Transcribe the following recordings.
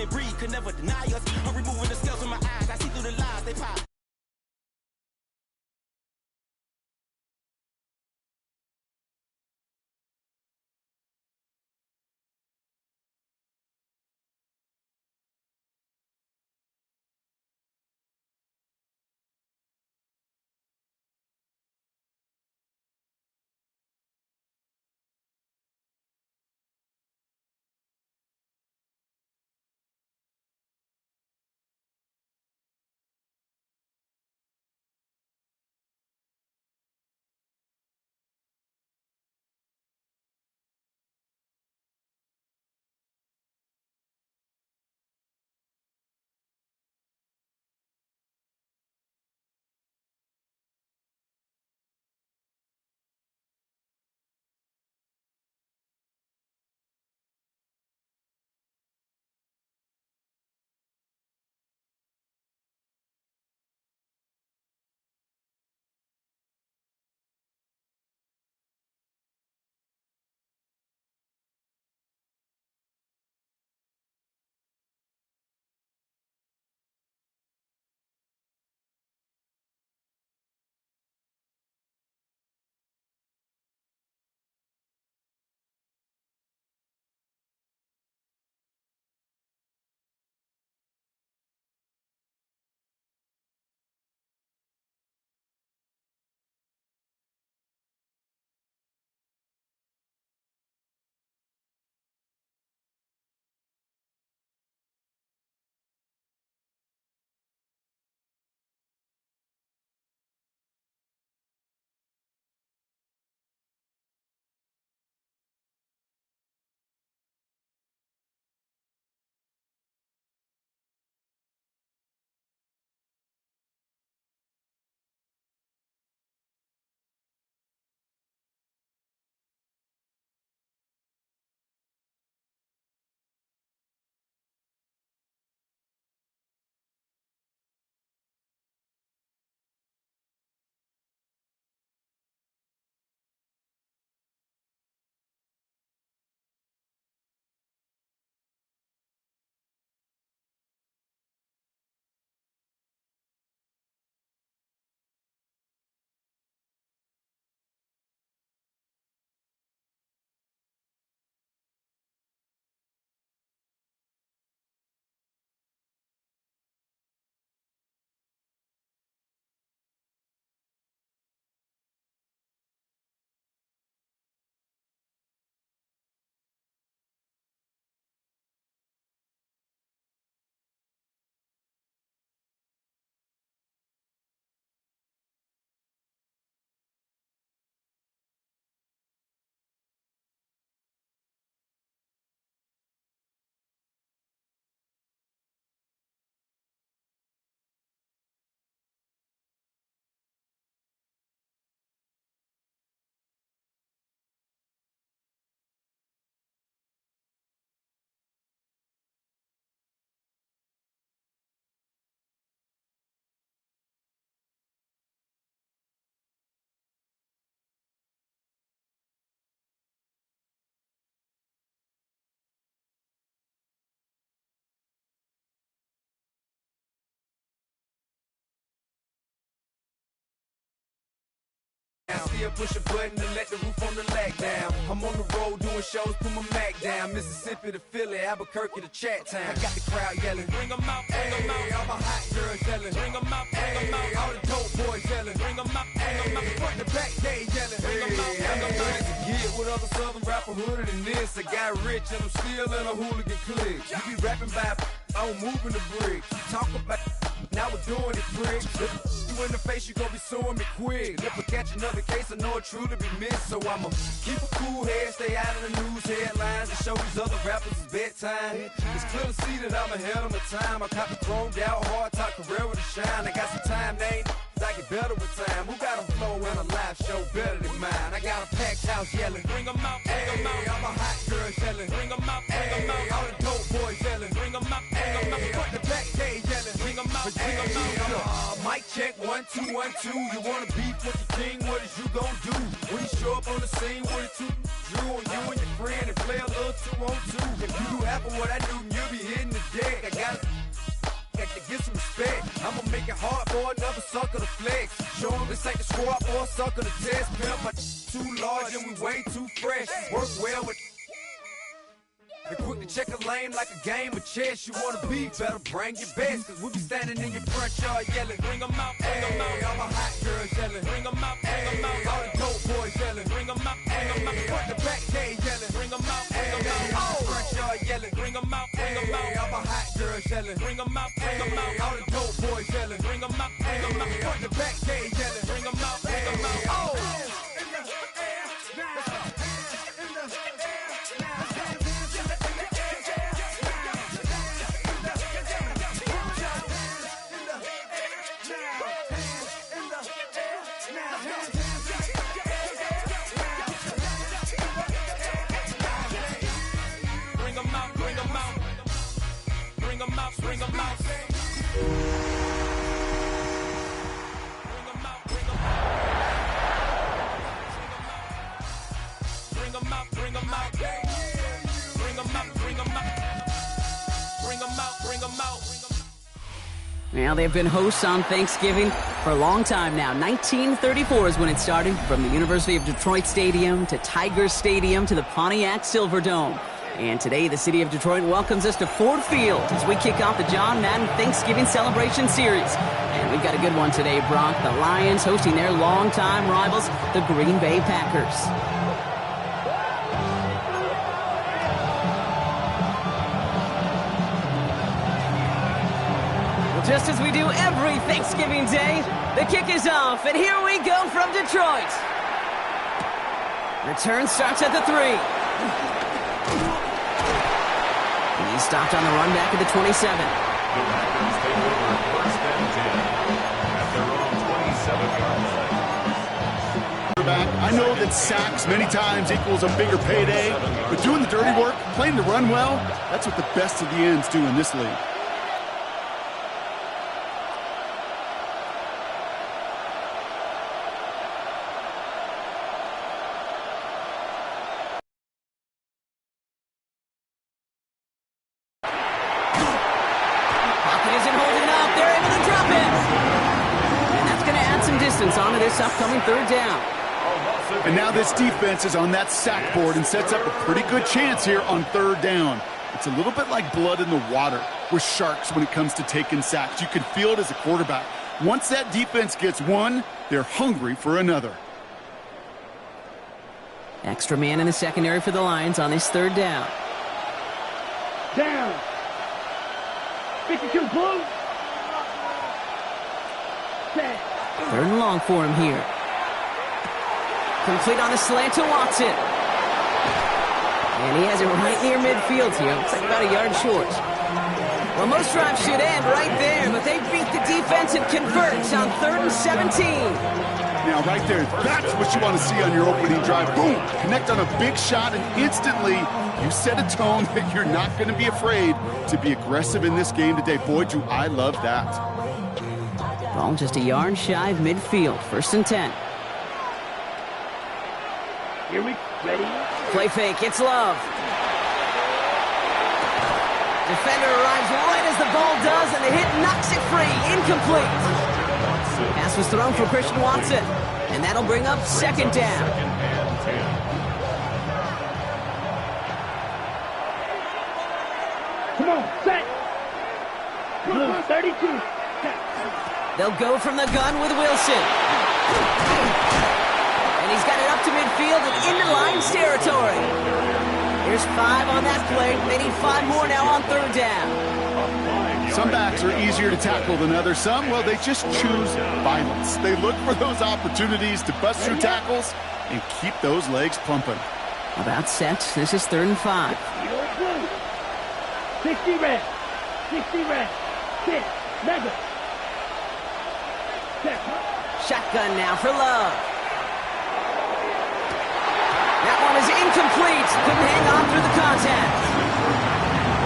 and breathe, could never deny us. I'm removing the scales from my eyes, I see through the lies they pop. Still push a button to let the roof on the lag down. I'm on the road doing shows, put my Mac down. Mississippi to Philly, Albuquerque to Chat Town. I got the crowd yelling, bring them out, bring them out. All my hot girls yelling, bring them out, bring them out. All the dope boys yelling, bring them out, bring them out. Front the back, they yelling, bring them out, bring them out. To get with other southern rapper hooded than this. I got rich and I'm still in a hooligan clique. You be rapping by, I'm moving the bricks. Talk about, now we're doing it, prick. You in the face, you gon' be suing me quick. If I catch another case, I know it truly be missed. So I'ma keep a cool head, stay out of the news headlines, and show these other rappers it's bedtime. It's clear to see that I'm ahead of my time. I caught the chromed out, hard top career with a shine. I got some time, they ain't I get better with time. Who got a flow and a live show better than mine? I got a packed house yelling, bring them out, bring them out. All my hot girls yelling, bring them out, bring them out. All the dope boys yelling, bring them out, bring them out. Front the back, they yelling, bring them out, bring them out. Mic check, 1 2 1 2. You wanna beef with the king? What is you gon' do? When you show up on the scene with a two Drew on you and your friend and play a little 2 on 2. If you do half of what I do, you'll be hitting the dead. get some respect. I'ma make it hard for another sucker to flex. Show them this ain't the squad or a sucker to test. Pimp, my too large and we way too fresh. Work well with. They quick to check a lane like a game of chess. You wanna be better, bring your best. Cause we be standing in your front yard yelling. Bring them out, bring them out. All my hot girls yelling. Bring them out, bring them out. All the dope boys yelling. Bring them out, bring them out. Front the back gate yelling. Bring them out, bring them out. Oh, front yard yelling. Bring them out, bring them out. All my hot girls yelling. Bring them out, bring them out. All the dope boys yelling. Bring them out, bring them out. Front the back gate yelling. Bring them out, bring them out. Oh. Bring them out. Now, they've been hosts on Thanksgiving for a long time now. 1934 is when it started, from the University of Detroit Stadium to Tiger Stadium to the Pontiac Silverdome. And today, the city of Detroit welcomes us to Ford Field as we kick off the John Madden Thanksgiving Celebration Series. And we've got a good one today, Brock. The Lions hosting their longtime rivals, the Green Bay Packers. Well, just as we do every Thanksgiving Day, the kick is off, and here we go from Detroit. Return starts at the 3. He's stopped on the run back at the 27. The Packers take over first and 10 at their own 27-yard line. I know that sacks many times equals a bigger payday, but doing the dirty work, playing to run well, that's what the best of the ends do in this league. Onto this upcoming third down. And now this defense is on that sack board and sets up a pretty good chance here on third down. It's a little bit like blood in the water with sharks when it comes to taking sacks. You can feel it as a quarterback. Once that defense gets one, they're hungry for another. Extra man in the secondary for the Lions on this third down. Down. 52 blue. Set. Third and long for him here. Complete on the slant to Watson. And he has it right near midfield here. Looks like about a yard short. Well, most drives should end right there, but they beat the defense and converts on 3rd and 17. Now, right there, that's what you want to see on your opening drive. Boom! Connect on a big shot, and instantly you set a tone that you're not going to be afraid to be aggressive in this game today. Boy, do I love that. Ball just a yard shy of midfield. 1st and 10. Here we ready. Play fake. It's Love. Defender arrives right as the ball does, and the hit knocks it free. Incomplete. Pass was thrown for Christian Watson, and that'll bring up 2nd down. Come on, set. Blue 32. They'll go from the gun with Wilson. And he's got it up to midfield and into Lions territory. Here's 5 on that play. They need 5 more now on 3rd down. Some backs are easier to tackle than others. Some, well, they just choose violence. They look for those opportunities to bust through tackles and keep those legs pumping. About set. This is 3rd and 5. 60 red. 60 red. 6. Mega. Shotgun now for Love. That one is incomplete. Couldn't hang on through the contact.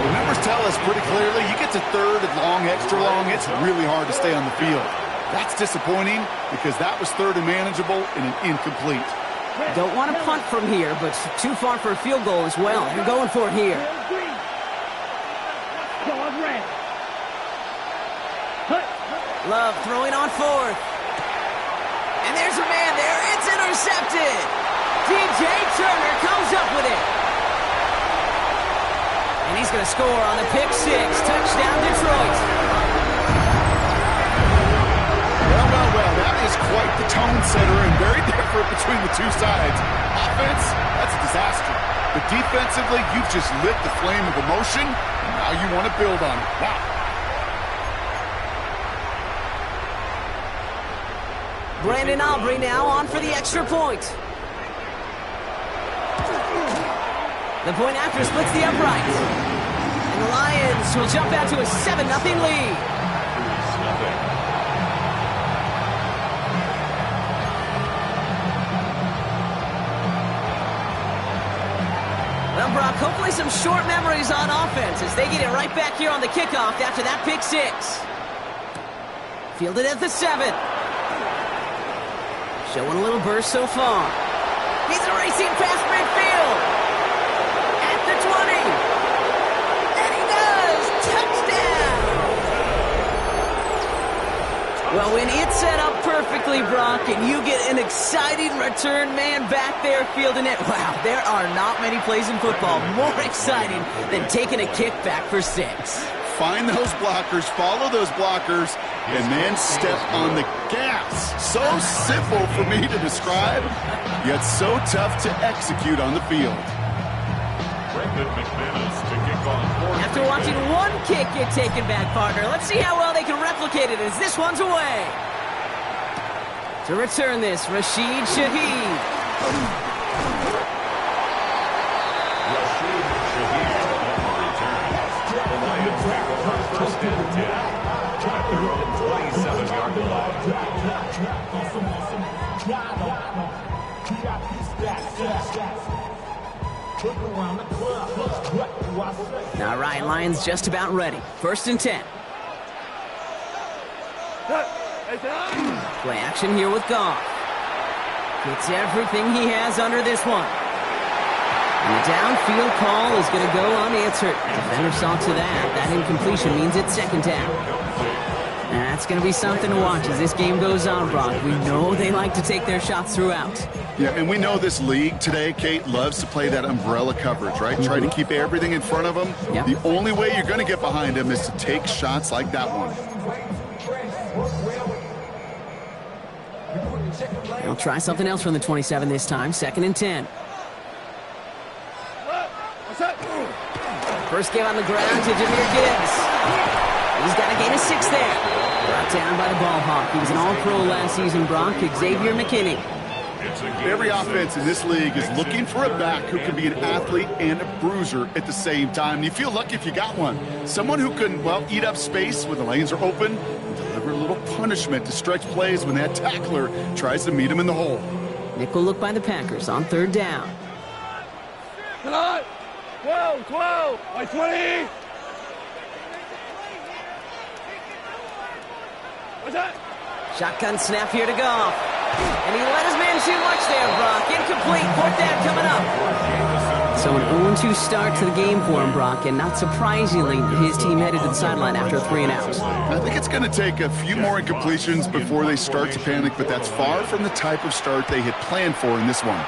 The numbers tell us pretty clearly, you get to 3rd and long, extra long, it's really hard to stay on the field. That's disappointing because that was 3rd and manageable and an incomplete. Don't want to punt from here, but too far for a field goal as well. They're going for it here. Love throwing on fourth. And there's a man there. It's intercepted. DJ Turner comes up with it. And he's going to score on the pick six. Touchdown, Detroit. Well, that is quite the tone setter and very different between the two sides. Offense, that's a disaster. But defensively, you've just lit the flame of emotion, and now you want to build on it. Wow. Brandon Aubrey now on for the extra point. The point after splits the upright. And the Lions will jump out to a 7-0 lead. Well, Brock, hopefully some short memories on offense as they get it right back here on the kickoff after that pick six. Fielded at the 7. Showing a little burst so far. He's racing past midfield. At the 20. And he does. Touchdown. Well, when it's set up perfectly, Brock, and you get an exciting return man back there fielding it, wow, there are not many plays in football more exciting than taking a kick back for 6. Find those blockers, follow those blockers, and then step on the gas. So simple for me to describe, yet so tough to execute on the field. Brendan McManus to kick off. After watching one kick get taken back, partner, let's see how well they can replicate it as this one's away. To return this, Rashid Shaheed. First and 10 at their own 27-yard line. All right, Lions just about ready. First and 10. Play action here with Goff. Gets everything he has under this one. And the downfield call is going to go unanswered. Defender saw to that. That incompletion means it's second down. That's going to be something to watch as this game goes on, Brock. We know they like to take their shots throughout. Yeah, and we know this league today, Kate, loves to play that umbrella coverage, right? Try to keep everything in front of them. Yep. The only way you're going to get behind them is to take shots like that one. They'll try something else from the 27 this time. Second and 10. First game on the ground to Jahmyr Gibbs. He's got a gain of 6 there. Brought down by the ball hawk. He was an all-pro last season, Brock. Xavier McKinney. Every offense in this league is looking for a back who can be an athlete and a bruiser at the same time. You feel lucky if you got one. Someone who can, well, eat up space when the lanes are open and deliver a little punishment to stretch plays when that tackler tries to meet him in the hole. Nickel look by the Packers on third down. 12, by 20. What's that? Shotgun snap here to Goff. And he let his man too much there, Brock. Incomplete. Fourth down coming up. So an 0-2 start to the game for him, Brock. And not surprisingly, his team headed to the sideline after a 3-and-out. I think it's going to take a few more incompletions before they start to panic, but that's far from the type of start they had planned for in this one.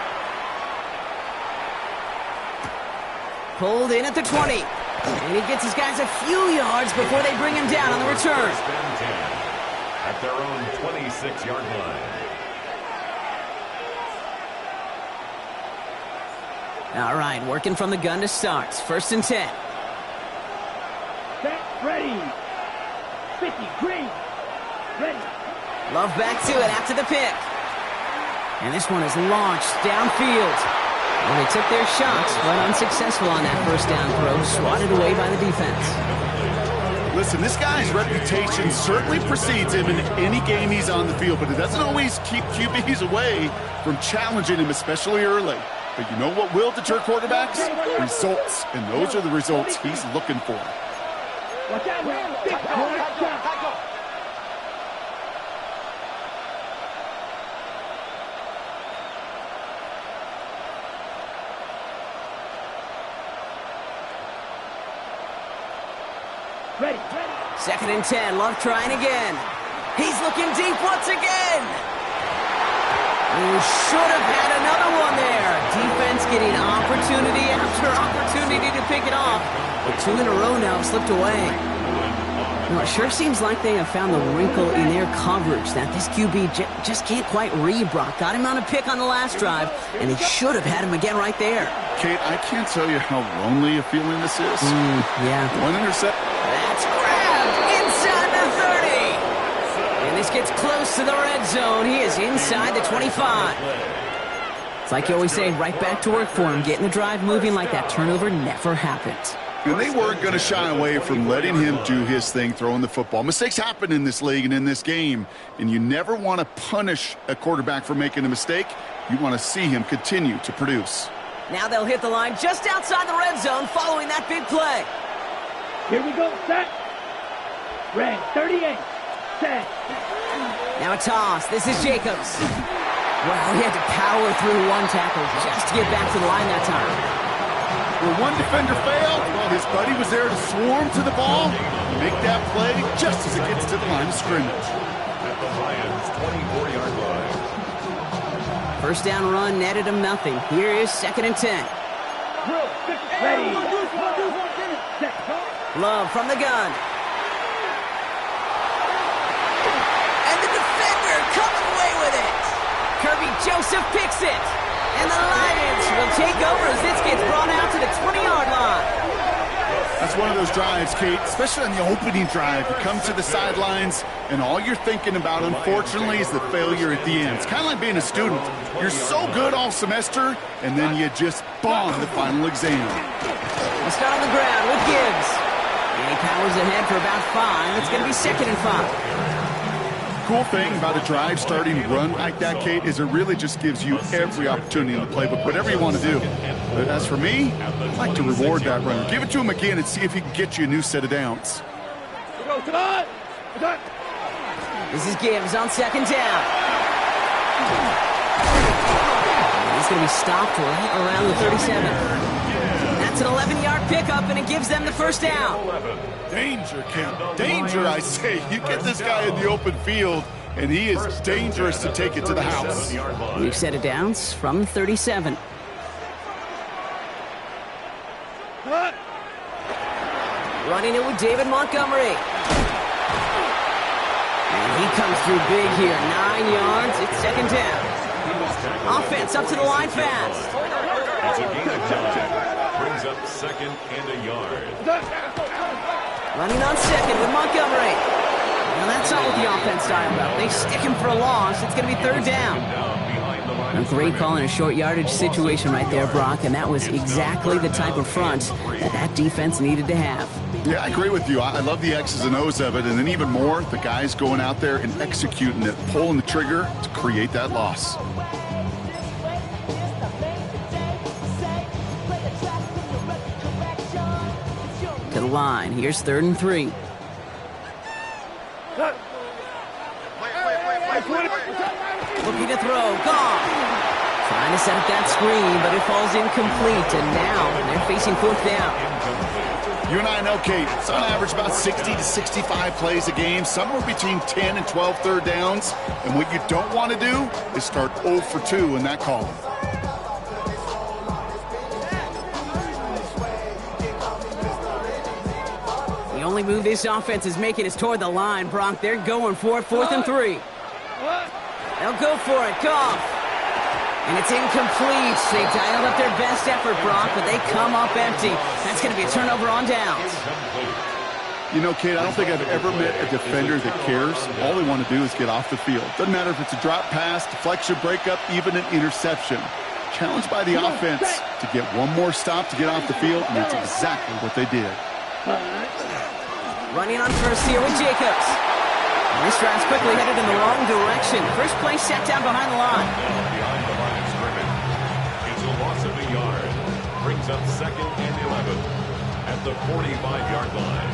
Pulled in at the 20. And he gets his guys a few yards before they bring him down on the return. At their own 26-yard line. All right, working from the gun to start. First and 10. Set, ready. 50, green. Ready. Love back to it after the pick. And this one is launched downfield. Well, they took their shots, but unsuccessful on that first down throw, swatted away by the defense. Listen, this guy's reputation certainly precedes him in any game he's on the field, but it doesn't always keep QBs away from challenging him, especially early. But you know what will deter quarterbacks? Results, and those are the results he's looking for. Watch out, man. Big boy. Ready. Second and 10. Love trying again. He's looking deep once again. He should have had another one there. Defense getting opportunity after opportunity to pick it off. But 2 in a row now have slipped away. Now, it sure seems like they have found the wrinkle in their coverage that this QB just can't quite read, Brock. Got him on a pick on the last drive, and he should have had him again right there. Kate, I can't tell you how lonely a feeling this is. Yeah. One intercept. That's grabbed inside the 30. And this gets close to the red zone. He is inside the 25. It's like you always say, right back to work for him. Getting the drive moving like that turnover never happened. And they weren't going to shy away from letting him do his thing, throwing the football. Mistakes happen in this league and in this game, and you never want to punish a quarterback for making a mistake. You want to see him continue to produce. Now they'll hit the line just outside the red zone following that big play. Here we go, set. Red, 38, set. Now a toss. This is Jacobs. Well, he had to power through one tackle just to get back to the line that time. Well, one defender failed. Well, his buddy was there to swarm to the ball and make that play just as it gets to the line of scrimmage. At the Lions' 24-yard line. First down run netted him nothing. Here is 2nd and 10. Ready. Love from the gun. And the defender comes away with it. Kirby Joseph picks it. And the Lions will take over as this gets brought out to the 20-yard line. That's one of those drives, Kate, especially on the opening drive. You come to the sidelines, and all you're thinking about, unfortunately, is the failure at the end. It's kind of like being a student. You're so good all semester, and then you just bomb the final exam. We'll start on the ground with Gibbs. And he powers ahead for about 5. It's going to be 2nd and 5. Cool thing about a drive starting run like that, Kate, is it really just gives you every opportunity in the playbook, whatever you want to do. But as for me, I'd like to reward that runner. Give it to him again and see if he can get you a new set of downs. This is Gibbs on 2nd down. He's going to be stopped right around the 37. That's an 11-yard pickup, and it gives them the first down. Danger, Kate. Danger, I say. You get this guy in the open field, and he is dangerous to take it to the house. We've set it downs from 37. Running it with David Montgomery. And he comes through big here. 9 yards. It's 2nd down. Offense up to the line fast. It's a gain of 10. Brings up 2nd and a yard. Running on 2nd with Montgomery. Now that's not what the offense dialed up. They stick him for a loss. It's going to be 3rd down. A great call in a short yardage situation right there, Brock, and that was exactly the type of front that defense needed to have. Yeah, I agree with you. I love the X's and O's of it, and then even more, the guys going out there and executing it, pulling the trigger to create that loss. To the line. Here's 3rd and 3. Looking to throw. Gone. Trying to set up that screen, but it falls incomplete. And now they're facing 4th down. You and I know, Kate, it's on average about 60 to 65 plays a game, somewhere between 10 and 12 third downs. And what you don't want to do is start 0 for 2 in that column. The only move this offense is making is toward the line, Brock. They're going for it, 4th and 3. They'll go for it. Goff. And it's incomplete. They dialed up their best effort, Brock, but they come up empty. That's going to be a turnover on downs. You know, Kate, I don't think I've ever met a defender that cares. All they want to do is get off the field. Doesn't matter if it's a drop pass, deflection, breakup, even an interception. Challenged by the offense to get one more stop to get off the field, and that's exactly what they did. Running on first here with Jacobs. And this drive's quickly headed in the wrong direction. First play set down behind the line. Behind the line of scrimmage. It's a loss of a yard. Brings up 2nd and 11 at the 45-yard line.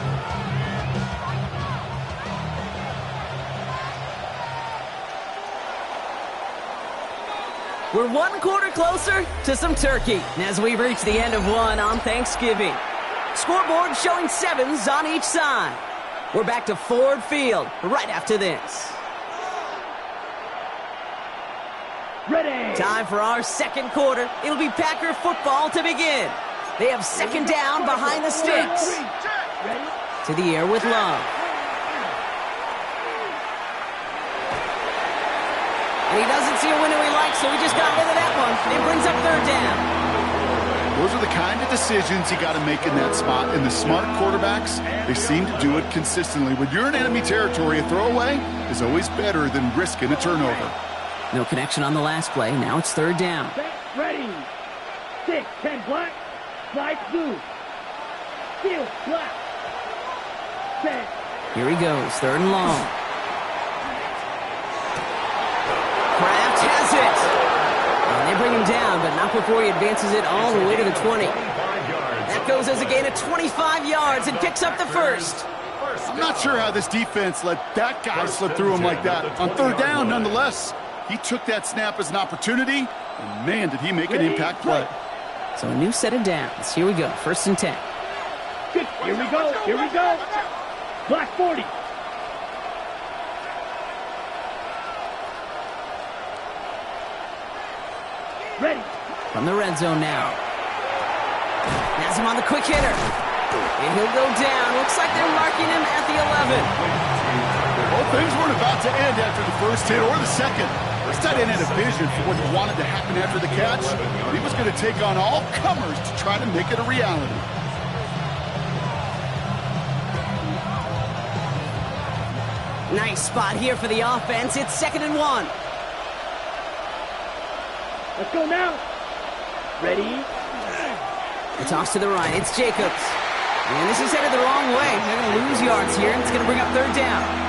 We're 1 quarter closer to some turkey as we reach the end of one on Thanksgiving. Scoreboard showing 7s on each side. We're back to Ford Field right after this. Ready. Time for our second quarter. It'll be Packer football to begin. They have second down behind the sticks. Ready. To the air with Love. And he doesn't see a window he likes, so he just got rid of that one. It brings up third down. Those are the kind of decisions you got to make in that spot. And the smart quarterbacks, they seem to do it consistently. When you're in enemy territory, a throwaway is always better than risking a turnover. No connection on the last play. Now it's third down. Set. Ready. 6, 10 black. Slide blue. Field black. Set. Here he goes, third and long. Kraft has it. And they bring him down, but not before he advances it all the way to the 20. That goes as a gain of 25 yards and picks up the first. I'm not sure how this defense let that guy slip through him like that. On third down, nonetheless, he took that snap as an opportunity, and man, did he make an impact play. So a new set of downs. Here we go, first and 10. Good. Here we go. Here we go. Black 40. Ready. From the red zone now. Has him on the quick hitter. And he'll go down. Looks like they're marking him at the 11. Well, things weren't about to end after the first hit or the second. This tight end had a vision for what he wanted to happen after the catch. He was going to take on all comers to try to make it a reality. Nice spot here for the offense. It's 2nd and 1. Let's go now. Ready. The toss to the right. It's Jacobs. And this is headed the wrong way. They're going to lose yards here, and it's going to bring up third down.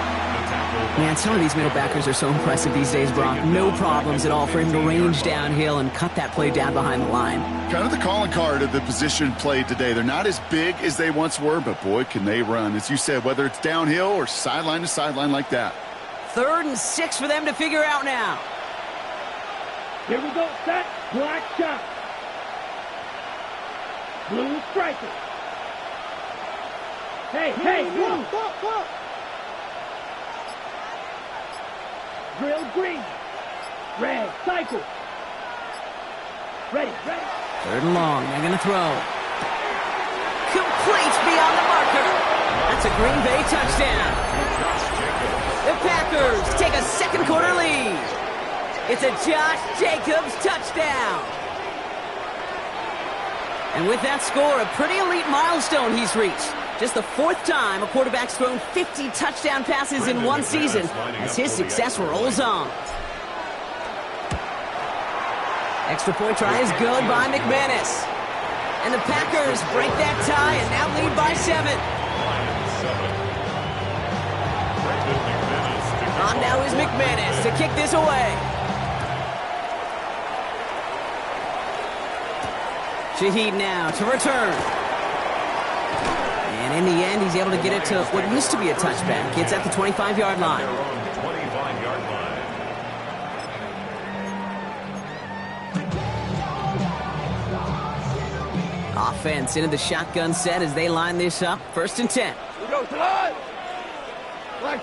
Man, some of these middle backers are so impressive these days, Brock. No problems at all for him to range downhill and cut that play down behind the line. Kind of the calling card of the position played today. They're not as big as they once were, but boy, can they run. As you said, whether it's downhill or sideline to sideline like that. 3rd and 6 for them to figure out now. Here we go. Set. Black shot. Blue striker. Hey, blue. Drill green. Red cycle. Ready. 3rd and long. They're going to throw. Complete beyond the marker. That's a Green Bay touchdown. The Packers take a second quarter lead. It's a Josh Jacobs touchdown. And with that score, a pretty elite milestone he's reached. Just the 4th time a quarterback's thrown 50 touchdown passes in one season as his success rolls on. Extra point try is good by McManus. And the Packers break that tie and now lead by 7. On now is McManus to kick this away. Shaheed now to return. And in the end, he's able to get it to what used to be a touchback. It's at the 25-yard line. Offense into the shotgun set as they line this up. 1st and 10. We go to line. Right.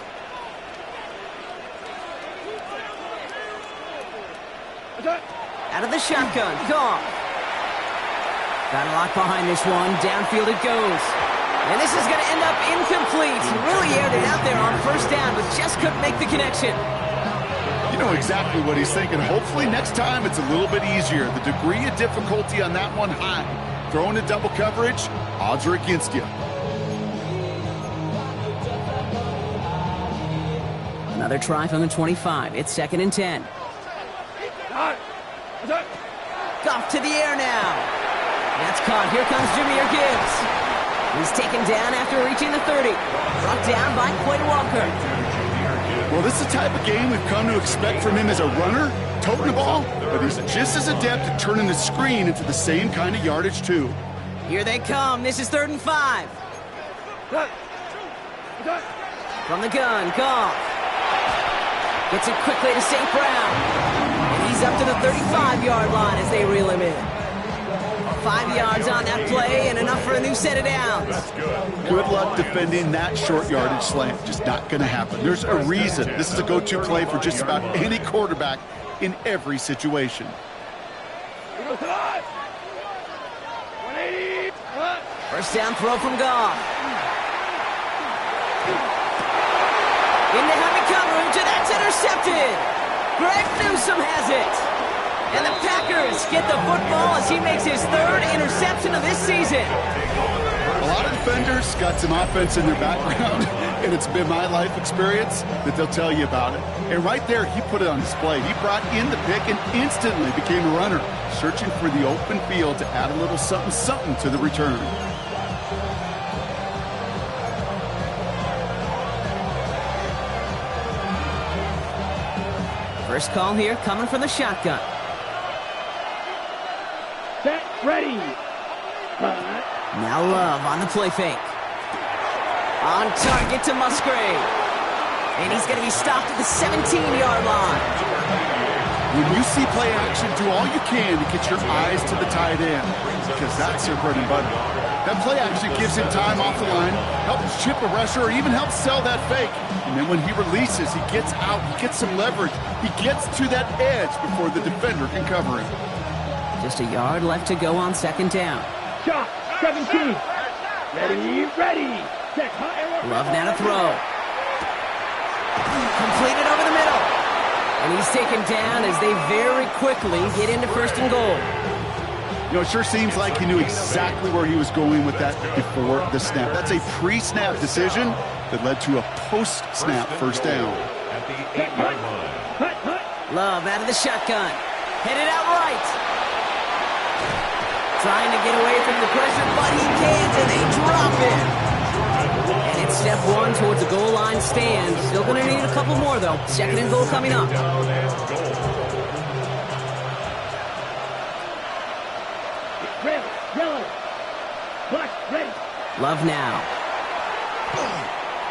Out of the shotgun. Goff. Got a lock behind this one. Downfield it goes. And this is going to end up incomplete. He really aired it out there on 1st down, but just couldn't make the connection. You know exactly what he's thinking. Hopefully next time it's a little bit easier. The degree of difficulty on that one high. Throwing to double coverage, odds are against you. Another try from the 25. It's 2nd and 10. Goff to the air now. That's caught. Here comes Jahmyr Gibbs. He's taken down after reaching the 30. Brought down by Quay Walker. Well, this is the type of game we've come to expect from him as a runner, toting the ball, but he's just as adept at turning the screen into the same kind of yardage, too. Here they come. This is 3rd and 5. From the gun, Goff. Gets it quickly to St. Brown. And he's up to the 35-yard line as they reel him in. 5 yards on that play and enough for a new set of downs. That's good. Good luck defending that short yardage slant. Just not going to happen. There's a reason this is a go-to play for just about any quarterback in every situation. First down throw from Goff. Into heavy coverage, and that's intercepted. Greg Newsome has it. And the Packers get the football as he makes his 3rd interception of this season. A lot of defenders got some offense in their background, and it's been my life experience that they'll tell you about it. And right there, he put it on display. He brought in the pick and instantly became a runner, searching for the open field to add a little something to the return. First call here coming from the shotgun. Set, ready. Now Love on the play fake. On target to Musgrave. And he's going to be stopped at the 17-yard line. When you see play action, do all you can to get your eyes to the tight end, because that's your bread and butter. That play action gives him time off the line, helps chip a rusher, or even helps sell that fake. And then when he releases, he gets out, he gets some leverage. He gets to that edge before the defender can cover him. Just a yard left to go on 2nd down. Shot, 17. Ready. Set, Love now to throw. Completed over the middle. And he's taken down as they very quickly get into 1st and goal. You know, it sure seems like he knew exactly where he was going with that before the snap. That's a pre-snap decision that led to a post-snap 1st down. At the 8-yard line. Love out of the shotgun. Headed out right. Trying to get away from the pressure, but he can't, and they drop it. And it's step 1 towards the goal line stand. Still going to need a couple more, though. 2nd and goal coming up. Down and goal. Red, yellow, black, ready. Love now.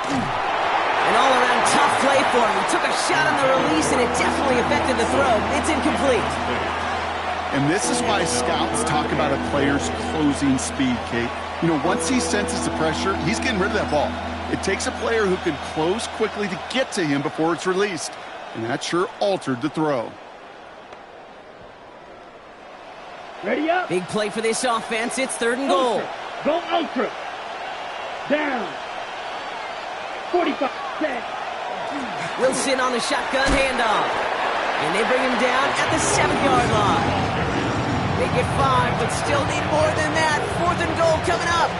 An all-around tough play for him. He took a shot on the release, and it definitely affected the throw. It's incomplete. And this is why scouts talk about a player's closing speed, Kate. You know, once he senses the pressure, he's getting rid of that ball. It takes a player who can close quickly to get to him before it's released. And that sure altered the throw. Ready up. Big play for this offense. It's 3rd and goal. Ultra. Go ultra. Down. 45. Set. Wilson on the shotgun handoff. And they bring him down at the 7-yard line. They get 5, but still need more than that. 4th and goal coming up.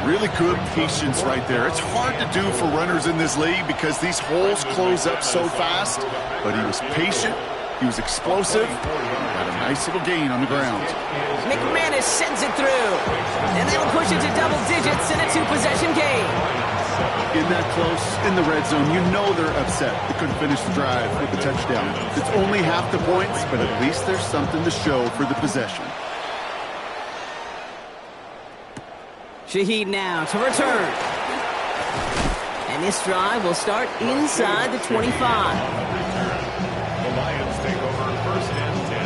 Really good patience right there. It's hard to do for runners in this league because these holes close up so fast. But he was patient. He was explosive. Got a nice little gain on the ground. McManus sends it through. And that'll push it to double digits in a 2-possession game. In that close, in the red zone, you know they're upset. They couldn't finish the drive with the touchdown. It's only half the points, but at least there's something to show for the possession. Shaheed now to return. And this drive will start inside the 25. The Lions take over 1st and 10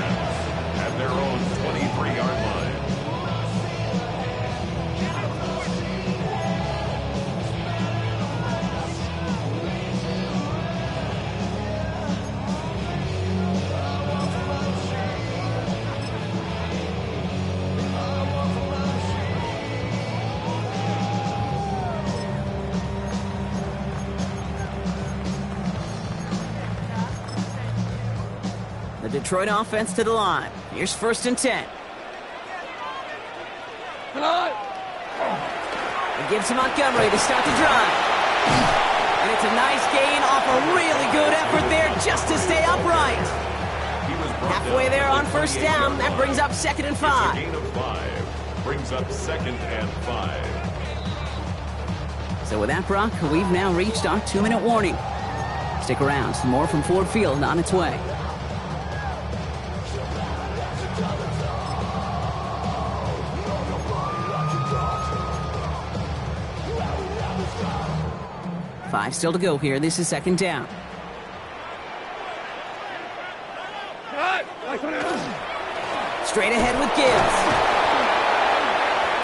at their own 23-yard line. The Detroit offense to the line. Here's 1st and 10. It gives to Montgomery to start the drive. And it's a nice gain off a really good effort there just to stay upright. Halfway there on 1st down. That brings up 2nd and 5. Gain of 5 brings up 2nd and 5. So with that, Brock, we've now reached our 2-minute warning. Stick around. Some more from Ford Field on its way. Five still to go here. This is 2nd down. Straight ahead with Gibbs.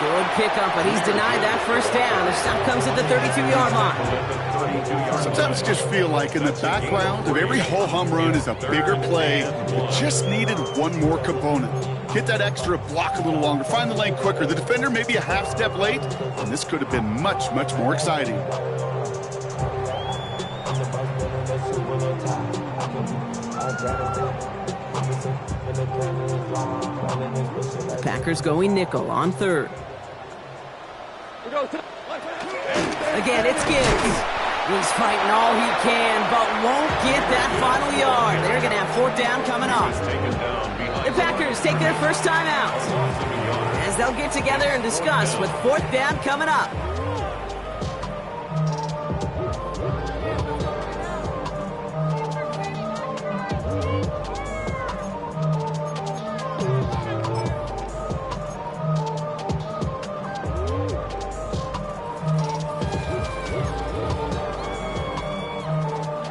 Good pickup, but he's denied that first down. The stop comes at the 32-yard line. Sometimes I just feel like in the background of every ho-hum run is a bigger play. It just needed one more component. Hit that extra block a little longer, find the lane quicker. The defender may be a half step late, and this could have been much, much more exciting. Packers going nickel on third. Again, it's Gibbs. He's fighting all he can, but won't get that final yard. They're going to have fourth down coming up. The Packers take their first time out as they'll get together and discuss with fourth down coming up.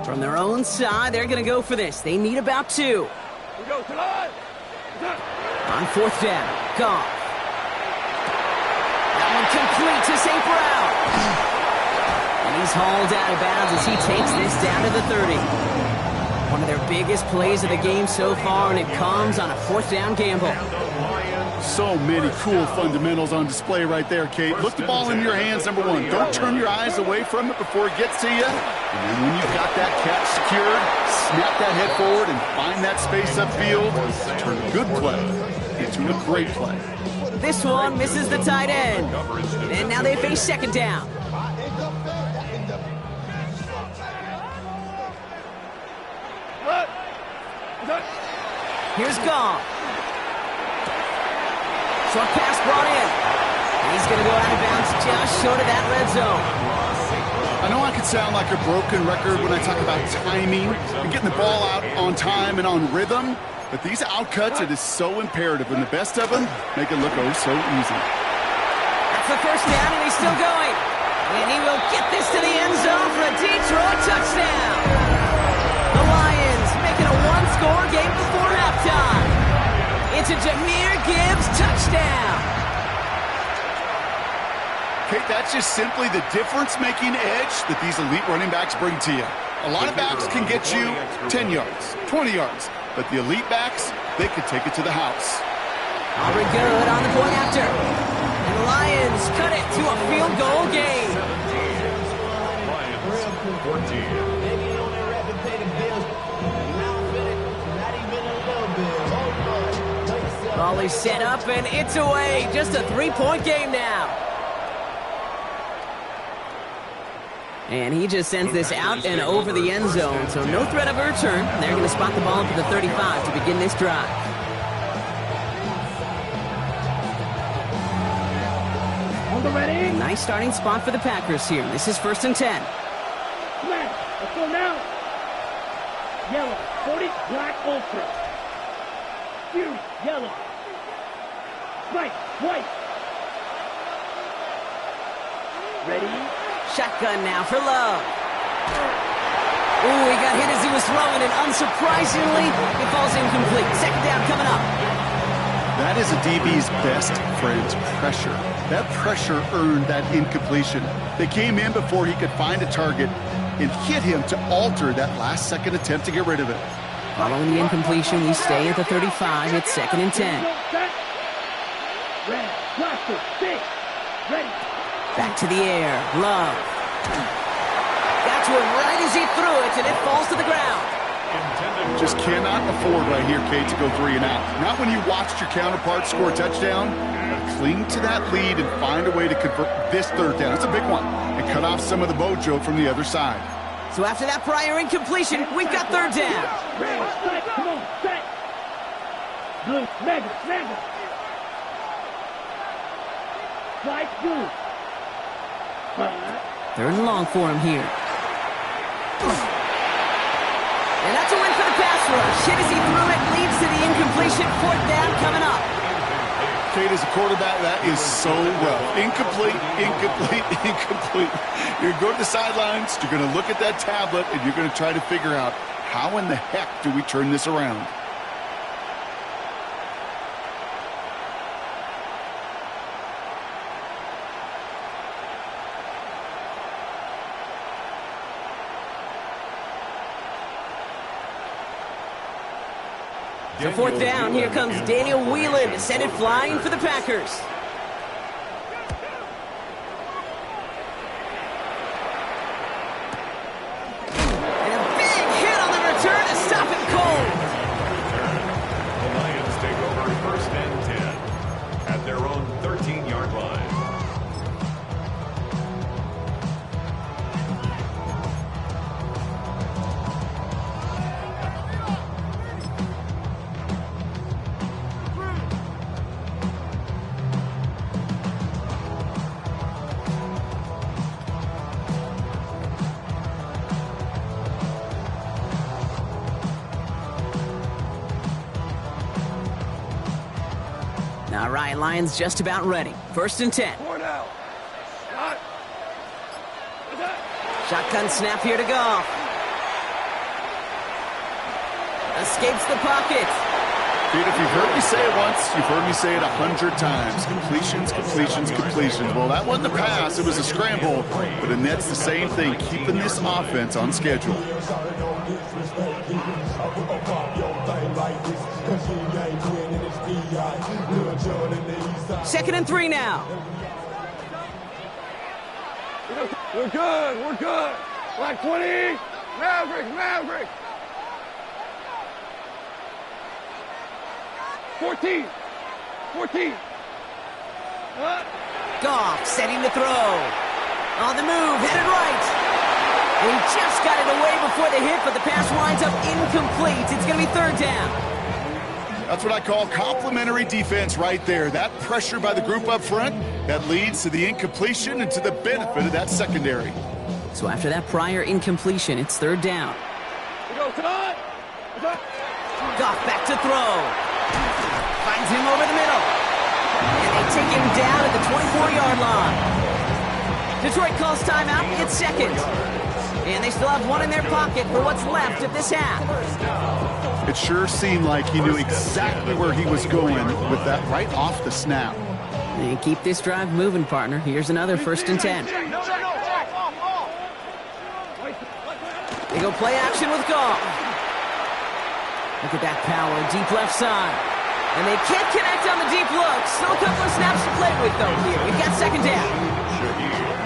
From their own side, they're going to go for this. They need about 2. On fourth down, Goff. That one complete to St. Brown. And he's hauled out of bounds as he takes this down to the 30. One of their biggest plays of the game so far, and it comes on a fourth down gamble. So many cool fundamentals on display right there, Kate. Look the ball in your hands, number one. Don't turn your eyes away from it before it gets to you. And then when you've got that catch secured, snap that head forward and find that space upfield. Turn a good play into a great play. This one misses the tight end. And now they face second down. Here's Goff. Short pass brought in. And he's going to go out of bounds just short of that red zone. I know I could sound like a broken record when I talk about timing and getting the ball out on time and on rhythm, but these outcuts, it is so imperative, and the best of them make it look oh so easy. That's the first down, and he's still going. And he will get this to the end zone for a Detroit touchdown. The Lions making a one-score game before halftime. It's a Jahmyr Gibbs touchdown. Kate, that's just simply the difference-making edge that these elite running backs bring to you. A lot of backs can get you 10 yards, 20 yards, but the elite backs, they can take it to the house. Aubrey good on the point after. And the Lions cut it to a field goal game. Lions 14. Ball is set up, and it's away. Just a 3-point game now. And he just sends this out and over the end zone, so no threat of a return. They're going to spot the ball up at the 35 to begin this drive. On the ready. Nice starting spot for the Packers here. This is 1st and 10. Smash. Let's go now. Yellow. 40. Black ultra. Fury. Yellow. Spike. White. Ready. Shotgun now for Love. Ooh, he got hit as he was throwing, and unsurprisingly, it falls incomplete. Second down coming up. That is a DB's best friend, pressure. That pressure earned that incompletion. They came in before he could find a target and hit him to alter that last-second attempt to get rid of it. Following the incompletion, we stay at the 35. It's 2nd and 10. Red. Blaster. Six. Ready. Back to the air. Love. Got to him right as he threw it, and it falls to the ground. Just cannot afford right here, Kate, to go 3 and out. Not when you watched your counterpart score a touchdown. Cling to that lead and find a way to convert this third down. It's a big one. And cut off some of the mojo from the other side. So after that prior incompletion, we've got third down. Red. Set. Come on. Set. Blue. Mega. Mega. White. Blue. Third and long for him here. And that's a win for the pass rush. Hit as he threw it, leads to the incompletion. Fourth down coming up. Kate, as a quarterback, that is so rough. Incomplete, incomplete, incomplete. You're going to go to the sidelines, you're going to look at that tablet, and you're going to try to figure out how in the heck do we turn this around. So fourth down, here comes Daniel Whelan to send it flying for the Packers. And a big hit on the return to stop him cold. The Lions take over first and 10 at their own 13-yard line. All right, Lions just about ready. First and 10. Shotgun snap here to Goff. Escapes the pocket. Dude, if you've heard me say it once, you've heard me say it 100 times. Completions, completions, completions. Well, that wasn't a pass. It was a scramble. But the Nets, the same thing, keeping this offense on schedule. Second and 3 now. We're good. We're good. Black 20. Maverick. 14. Goff setting the throw. On the move, headed right. And he just got it away before the hit, but the pass winds up incomplete. It's going to be third down. That's what I call complimentary defense right there. That pressure by the group up front, that leads to the incompletion and to the benefit of that secondary. So after that prior incompletion, it's third down. Goff back to throw. Finds him over the middle. And they take him down at the 24-yard line. Detroit calls timeout. It's second. And they still have one in their pocket for what's left of this half. It sure seemed like he knew exactly where he was going with that right off the snap. And keep this drive moving, partner. Here's another first and 10. They go play action with Goff. Look at that power, deep left side. And they can't connect on the deep look. Still a couple of snaps to play with, though, here. We've got second down.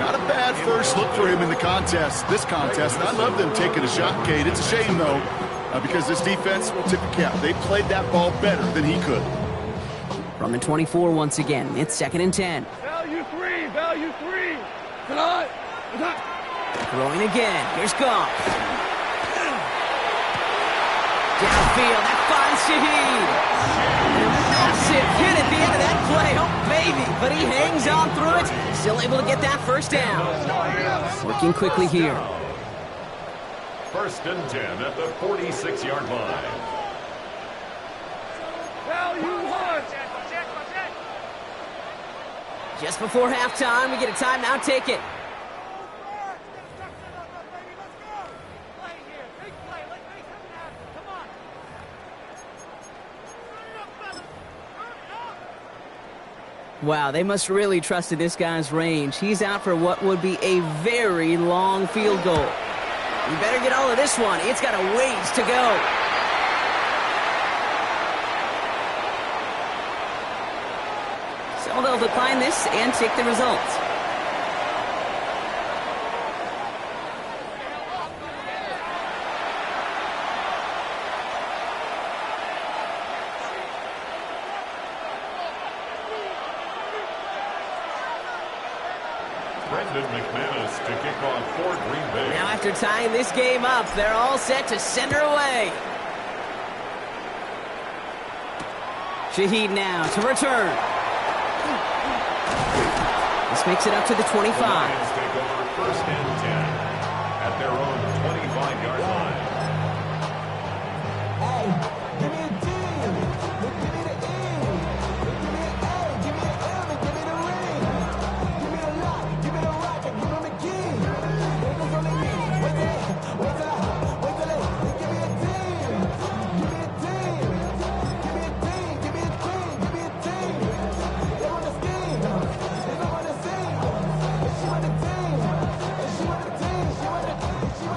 Not a bad first look for him in the contest. This contest, and I love them taking a shot, Kate. It's a shame, though, because this defense will tip the cap. They played that ball better than he could. From the 24 once again, it's second and 10. Value three. Throwing again. Here's Goff. Downfield, that finds Shaheed. Massive hit at the end of that play. Oh, baby. But he hangs on through it. Still able to get that first down. Working quickly here. First and 10 at the 46-yard line. Value one. Just before halftime, we get a timeout. Take it. Wow, they must really trusted this guy's range. He's out for what would be a very long field goal. You better get all of this one. It's got a ways to go. So they'll decline this and take the results. Brendan McManus to kick off for Green Bay. Now after tying this game up, they're all set to send her away. Shaheed now to return. This makes it up to the 25. The Lions take over first and 10 at their own 25-yard line.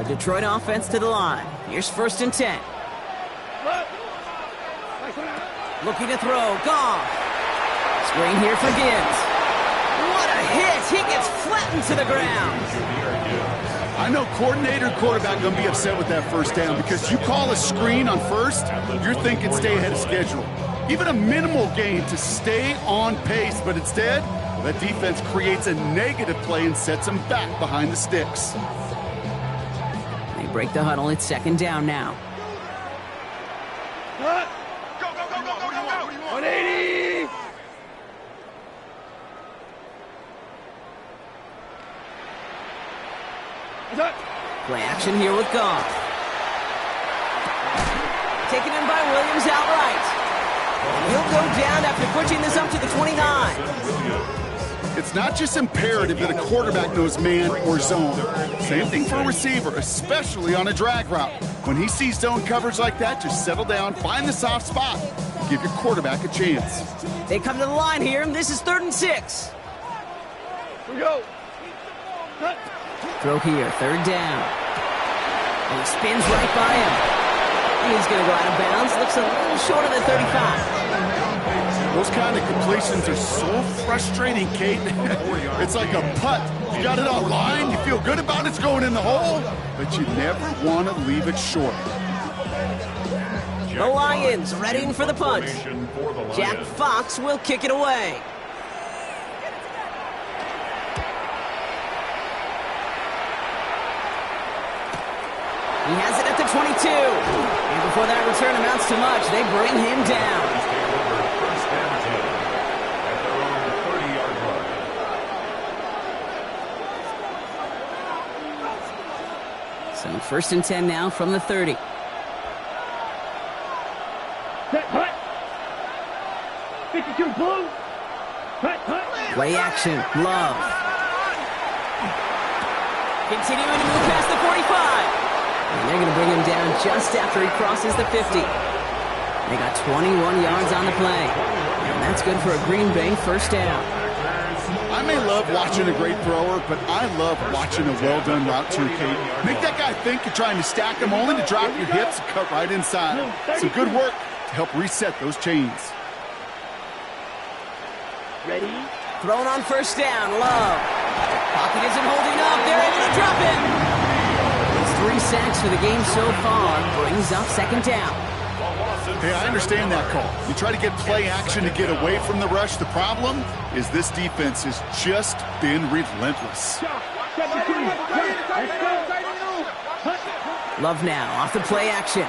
Detroit offense to the line. Here's first and 10. Looking to throw. Goff. Screen here for Gibbs. What a hit! He gets flattened to the ground. I know coordinator and quarterback going to be upset with that first down because you call a screen on first, you're thinking stay ahead of schedule. Even a minimal gain to stay on pace, but instead, that defense creates a negative play and sets them back behind the sticks. They break the huddle. It's second down now. 180! Play action here with Goff. Taken in by Williams outright. And he'll go down after pushing this up to the 29. It's not just imperative that a quarterback knows man or zone. Same thing for a receiver, especially on a drag route. When he sees zone coverage like that, just settle down, find the soft spot, give your quarterback a chance. They come to the line here, and this is 3rd and 6. Here we go. Throw here, 3rd down. And he spins right by him. And he's going to go out of bounds. Looks a little short of the 35. Those kind of completions are so frustrating, Kate. It's like a putt. You got it on line, you feel good about it's going in the hole, but you never want to leave it short. The Lions readying for the punt. Jack Fox will kick it away. He has it at the 22. And before that return amounts to much, they bring him down. So 1st and 10 now from the 30. Set, hut. 52 blue. Hut, hut. Play action, Love. Continuing to move past the 45. And they're going to bring him down just after he crosses the 50. They got 21 yards on the play. And that's good for a Green Bay first down. I may love watching a great thrower, but I love watching a well-done route too, Kate. Make that guy think you're trying to stack him only to drop your hips and cut right inside. Some good work to help reset those chains. Ready? Thrown on first down, Love. Pocket isn't holding up. They're able to drop it. 3 sacks for the game so far, brings up second down. Hey, I understand that call. You try to get play action to get away from the rush. The problem is this defense has just been relentless. Love now off the play action.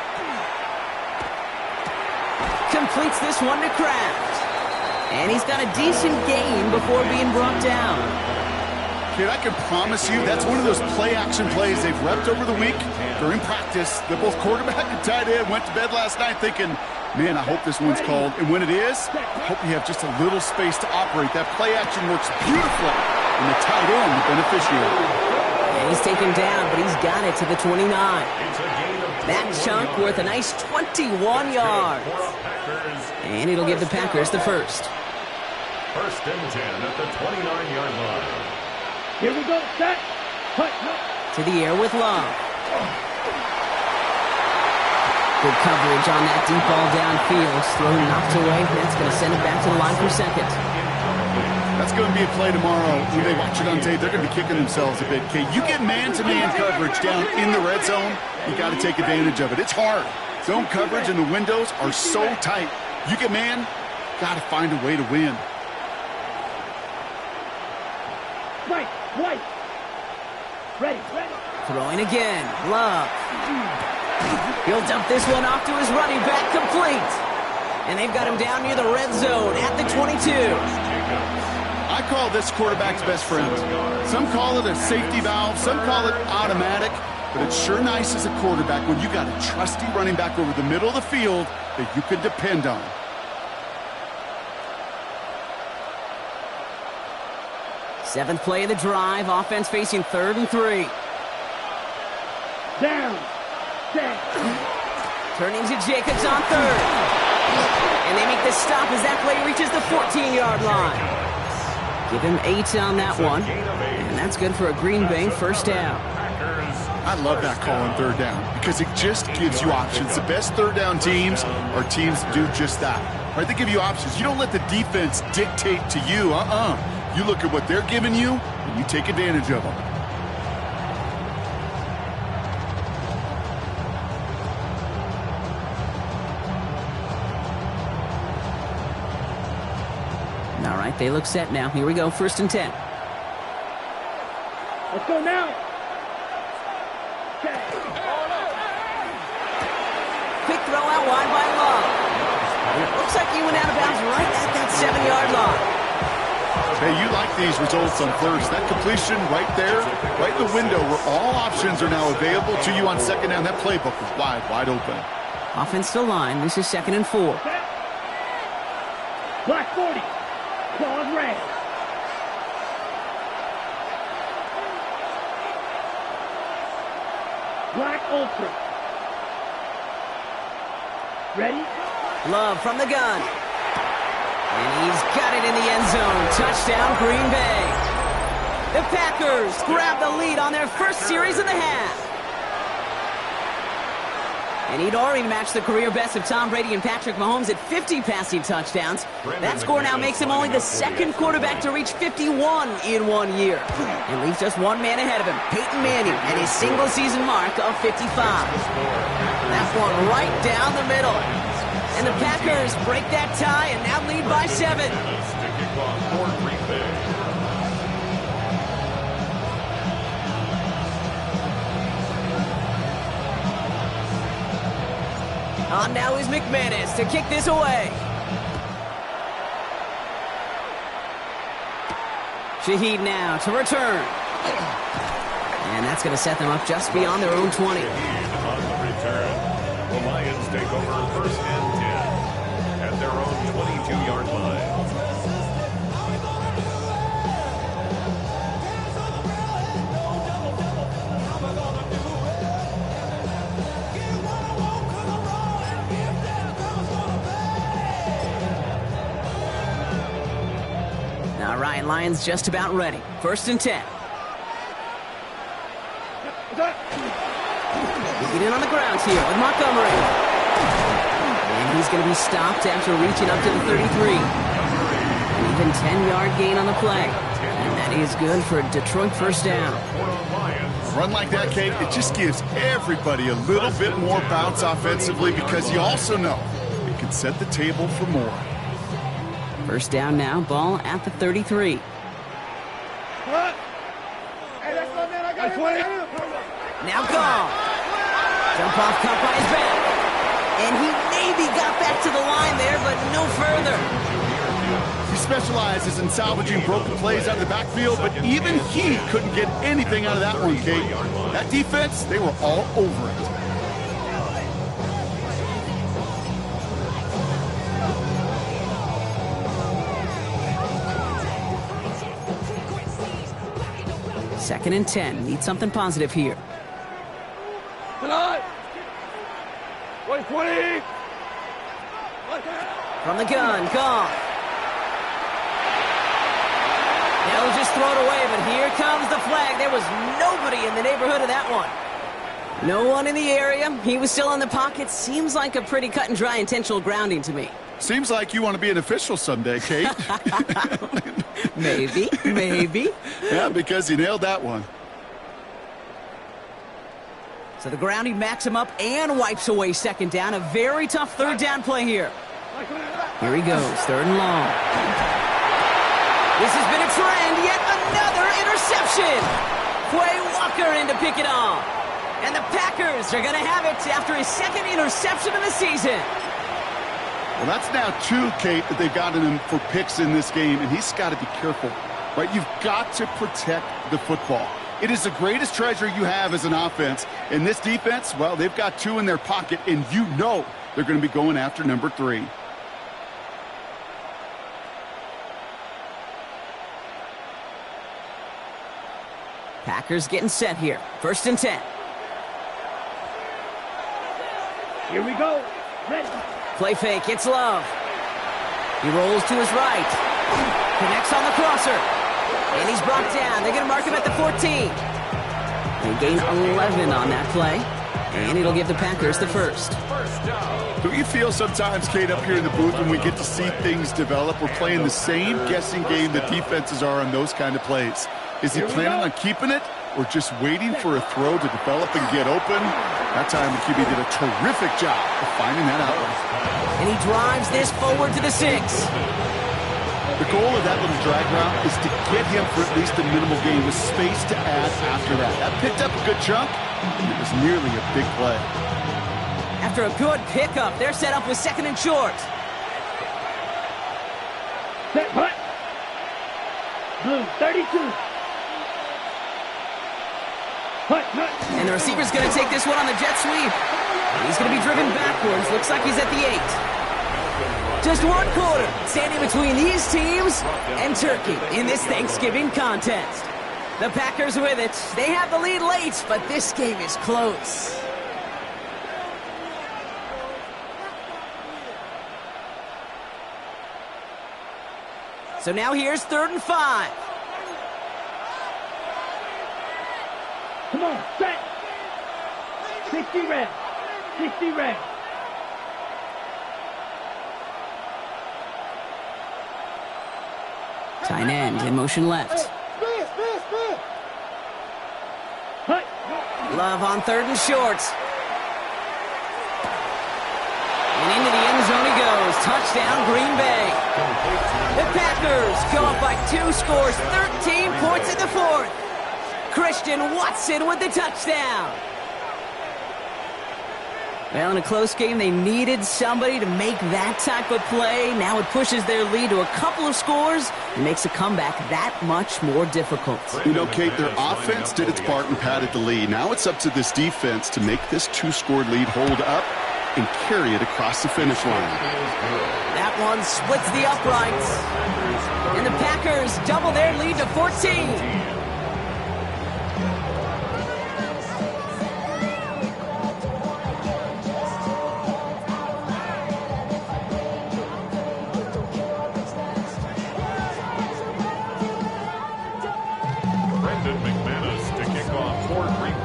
Completes this one to Kraft. And he's got a decent gain before being brought down. Kid, I can promise you that's one of those play-action plays they've repped over the week during practice. That both quarterback and tight end went to bed last night thinking, man, I hope this one's called. And when it is, I hope you have just a little space to operate. That play-action works beautifully, and the tight end, the beneficiary. And he's taken down, but he's got it to the 29. That chunk worth a nice 21 yards. And it'll give the Packers the first. 1st and 10 at the 29-yard line. Here we go. Set. Hut, hut. To the air with Love. Good coverage on that deep ball downfield. Thrown knocked away. That's going to send it back to the line for second. That's going to be a play tomorrow. When they watch it on tape, they're going to be kicking themselves a bit. Okay, you get man-to-man coverage down in the red zone, you got to take advantage of it. It's hard. Zone coverage and the windows are so tight. You get man, got to find a way to win. Right. Right. Ready. Ready. Throwing again. Love. He'll dump this one off to his running back, complete. And they've got him down near the red zone at the 22. I call this quarterback's best friend. Some call it a safety valve, some call it automatic, but it's sure nice as a quarterback when you got a trusty running back over the middle of the field that you can depend on. Seventh play of the drive. Offense facing 3rd and 3. Down. Set. Turning to Jacobs on 3rd. And they make the stop as that play reaches the 14-yard line. Give him 8 on that one. And that's good for a Green Bay first down. I love that call on 3rd down because it just gives you options. The best 3rd down teams are teams that do just that. Right? They give you options. You don't let the defense dictate to you. You look at what they're giving you, and you take advantage of them. All right, they look set now. Here we go, 1st and 10. Let's go now. Quick throw out wide by Love. It looks like he went out of bounds right at that 7-yard line. Hey, you like these results on first. That completion right there, right in the window where all options are now available to you on 2nd down. That playbook is wide open. Offensive line, this is 2nd and 4. Black 40. Claws red. Black Ultra. Ready? Love from the gun. And he's got it in the end zone. Touchdown, Green Bay. The Packers grab the lead on their first series of the half. And he'd already matched the career best of Tom Brady and Patrick Mahomes at 50 passing touchdowns. That score now makes him only the 2nd quarterback to reach 51 in 1 year. And leaves just one man ahead of him, Peyton Manning, at his single-season mark of 55. That one right down the middle. And the Packers break that tie and now lead by 7. On now is McManus to kick this away. Shaheed now to return. And that's going to set them up just beyond their own 20. On the return, the Lions take over 1st and 10 at their own 22-yard line. Now Ryan Lyons just about ready. 1st and 10. We get in on the ground here with Montgomery. And he's going to be stopped after reaching up to the 33. An even 10-yard gain on the play. And that is good for a Detroit 1st down. A run like that, Kate, it just gives everybody a little bit more bounce offensively because you also know it can set the table for more. 1st down now, ball at the 33. Now gone. Jump off cut by his back. And he maybe got back to the line there, but no further. He specializes in salvaging broken plays out of the backfield, but even he couldn't get anything out of that one, Kate. That defense, they were all over it. Second and 10. Need something positive here. From the gun, gone. They'll just throw it away, but here comes the flag. There was nobody in the neighborhood of that one. No one in the area. He was still in the pocket. Seems like a pretty cut and dry intentional grounding to me. Seems like you want to be an official someday, Kate. Maybe. Yeah, because he nailed that one. So the grounding backs him up and wipes away 2nd down. A very tough 3rd down play here. Here he goes, 3rd and long. This has been a trend. Yet another interception. Quay Walker in to pick it off. And the Packers are going to have it after his 2nd interception of the season. Well, that's now 2, Kate, that they've gotten him for picks in this game, and he's got to be careful, right? You've got to protect the football. It is the greatest treasure you have as an offense. And this defense, well, they've got 2 in their pocket, and you know they're going to be going after number 3. Packers getting set here. 1st and 10. Here we go. Ready. Play fake, it's Love. He rolls to his right. Connects on the crosser. And he's brought down. They're going to mark him at the 14. They gain 11 on that play. And it'll give the Packers the first. Do you feel sometimes, Kate, up here in the booth when we get to see things develop, we're playing the same guessing game the defenses are on those kind of plays? Is he planning on keeping it or just waiting for a throw to develop and get open? That time the QB did a terrific job of finding that outlet. And he drives this forward to the 6. The goal of that little drag route is to get him for at least a minimal gain with space to add after that. That picked up a good chunk, and it was nearly a big play. After a good pickup, they're set up with 2nd and short. Set, punt. Blue, 32. Punt, punt. And the receiver's going to take this one on the jet sweep. He's going to be driven backwards. Looks like he's at the 8. Just 1 quarter standing between these teams and Turkey in this Thanksgiving contest. The Packers with it. They have the lead late, but this game is close. So now here's 3rd and 5. Come on, set. 60 reps. 60 reps. Tight end in motion left. Punt. Love on 3rd and short. And into the end zone he goes. Touchdown, Green Bay. The Packers go up by 2 scores, 13 points in the 4th. Christian Watson with the touchdown. Well, in a close game, they needed somebody to make that type of play. Now it pushes their lead to a couple of scores and makes a comeback that much more difficult. You know, Kate, their offense did its part and padded the lead. Now it's up to this defense to make this 2-score lead hold up and carry it across the finish line. That one splits the uprights. And the Packers double their lead to 14.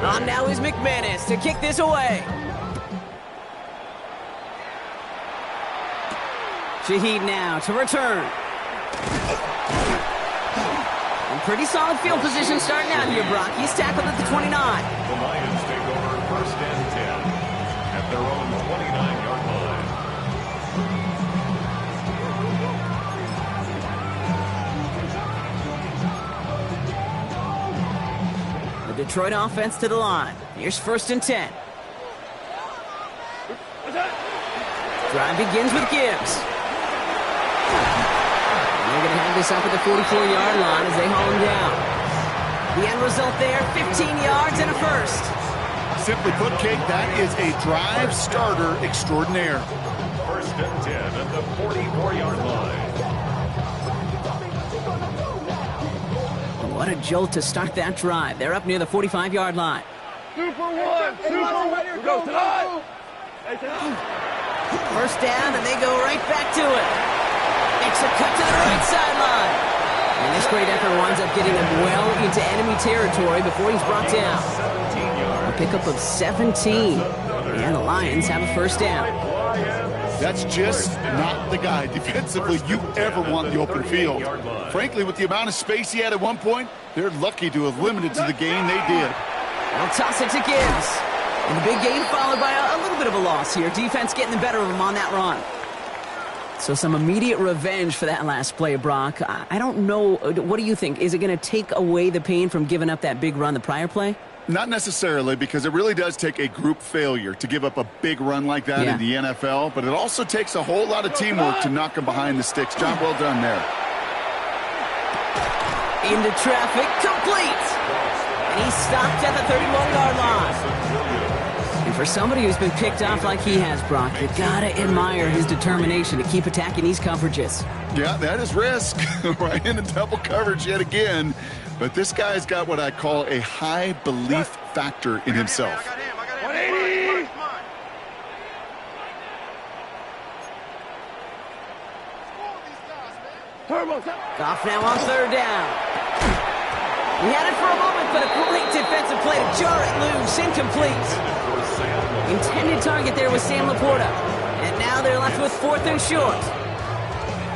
On now is McManus to kick this away. Shaheed now to return. And pretty solid field position starting out here, Brock. He's tackled at the 29. The Lions take over 1st and 10 at their own 29-yard line. The Detroit offense to the line. Here's 1st and 10. Drive begins with Gibbs. They're going to have this up at the 44-yard line as they haul him down. The end result there, 15 yards and a 1st. Simply put, Kate, that is a drive starter extraordinaire. 1st and 10 at the 44-yard line. What a jolt to start that drive. They're up near the 45-yard line. Super one. Go, Todd. 1st down, and they go right back to it. Makes a cut to the right sideline. And this great effort winds up getting him well into enemy territory before he's brought down. A pickup of 17. And the Lions have a 1st down. That's just not the guy defensively you ever want in the open field. Frankly, with the amount of space he had at one point, they're lucky to have limited to the gain they did. They'll toss it to Gibbs. And the big gain followed by a little bit of a loss here. Defense getting the better of him on that run. So some immediate revenge for that last play, Brock. I don't know. What do you think? Is it going to take away the pain from giving up that big run the prior play? Not necessarily, because it really does take a group failure to give up a big run like that in the NFL, but it also takes a whole lot of teamwork to knock them behind the sticks. Job well done there. Into traffic, complete! And he's stopped at the 31-yard line. And for somebody who's been picked off like he has, Brock, you gotta admire his determination to keep attacking these coverages. Yeah, that is risk. Right into double coverage yet again. But this guy's got what I call a high belief factor in himself. 180! Goff now on 3rd down. He had it for a moment, but a great defensive play to jar it loose. Incomplete. Intended target there was Sam Laporta. And now they're left with 4th and short.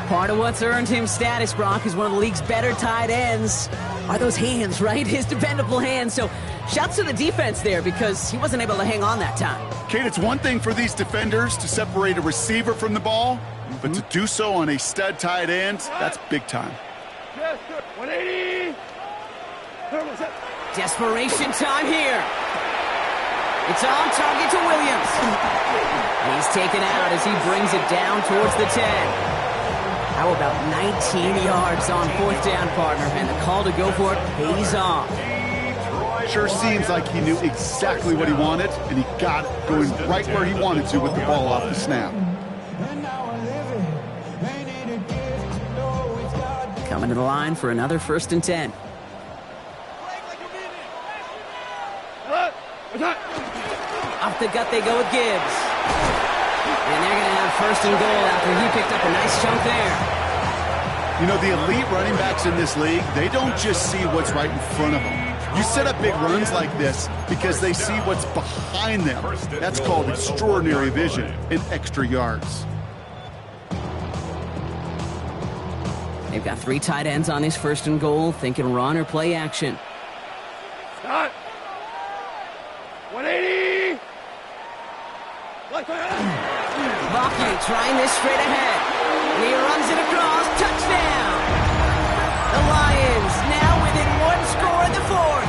Part of what's earned him status, Brock, is one of the league's better tight ends. Are those hands, right? His dependable hands. So shouts to the defense there because he wasn't able to hang on that time. Kate, it's one thing for these defenders to separate a receiver from the ball, but to do so on a stud tight end, that's big time. 180. Desperation time here. It's on target to Williams. And he's taken out as he brings it down towards the 10. How about 19 yards on 4th down, partner? And the call to go for it pays off. Sure seems like he knew exactly what he wanted, and he got it going right where he wanted to with the ball off the snap. Coming to the line for another 1st and 10. Off the gut they go with Gibbs. And they're going to have 1st and goal after he picked up a nice chunk there. You know, the elite running backs in this league, they don't just see what's right in front of them. You set up big runs like this because they see what's behind them. That's called extraordinary vision and extra yards. They've got 3 tight ends on his 1st and goal, thinking run or play action. Start. 180. Vaki trying this straight ahead. And he runs it across. Touchdown! The Lions now within 1 score in the 4th.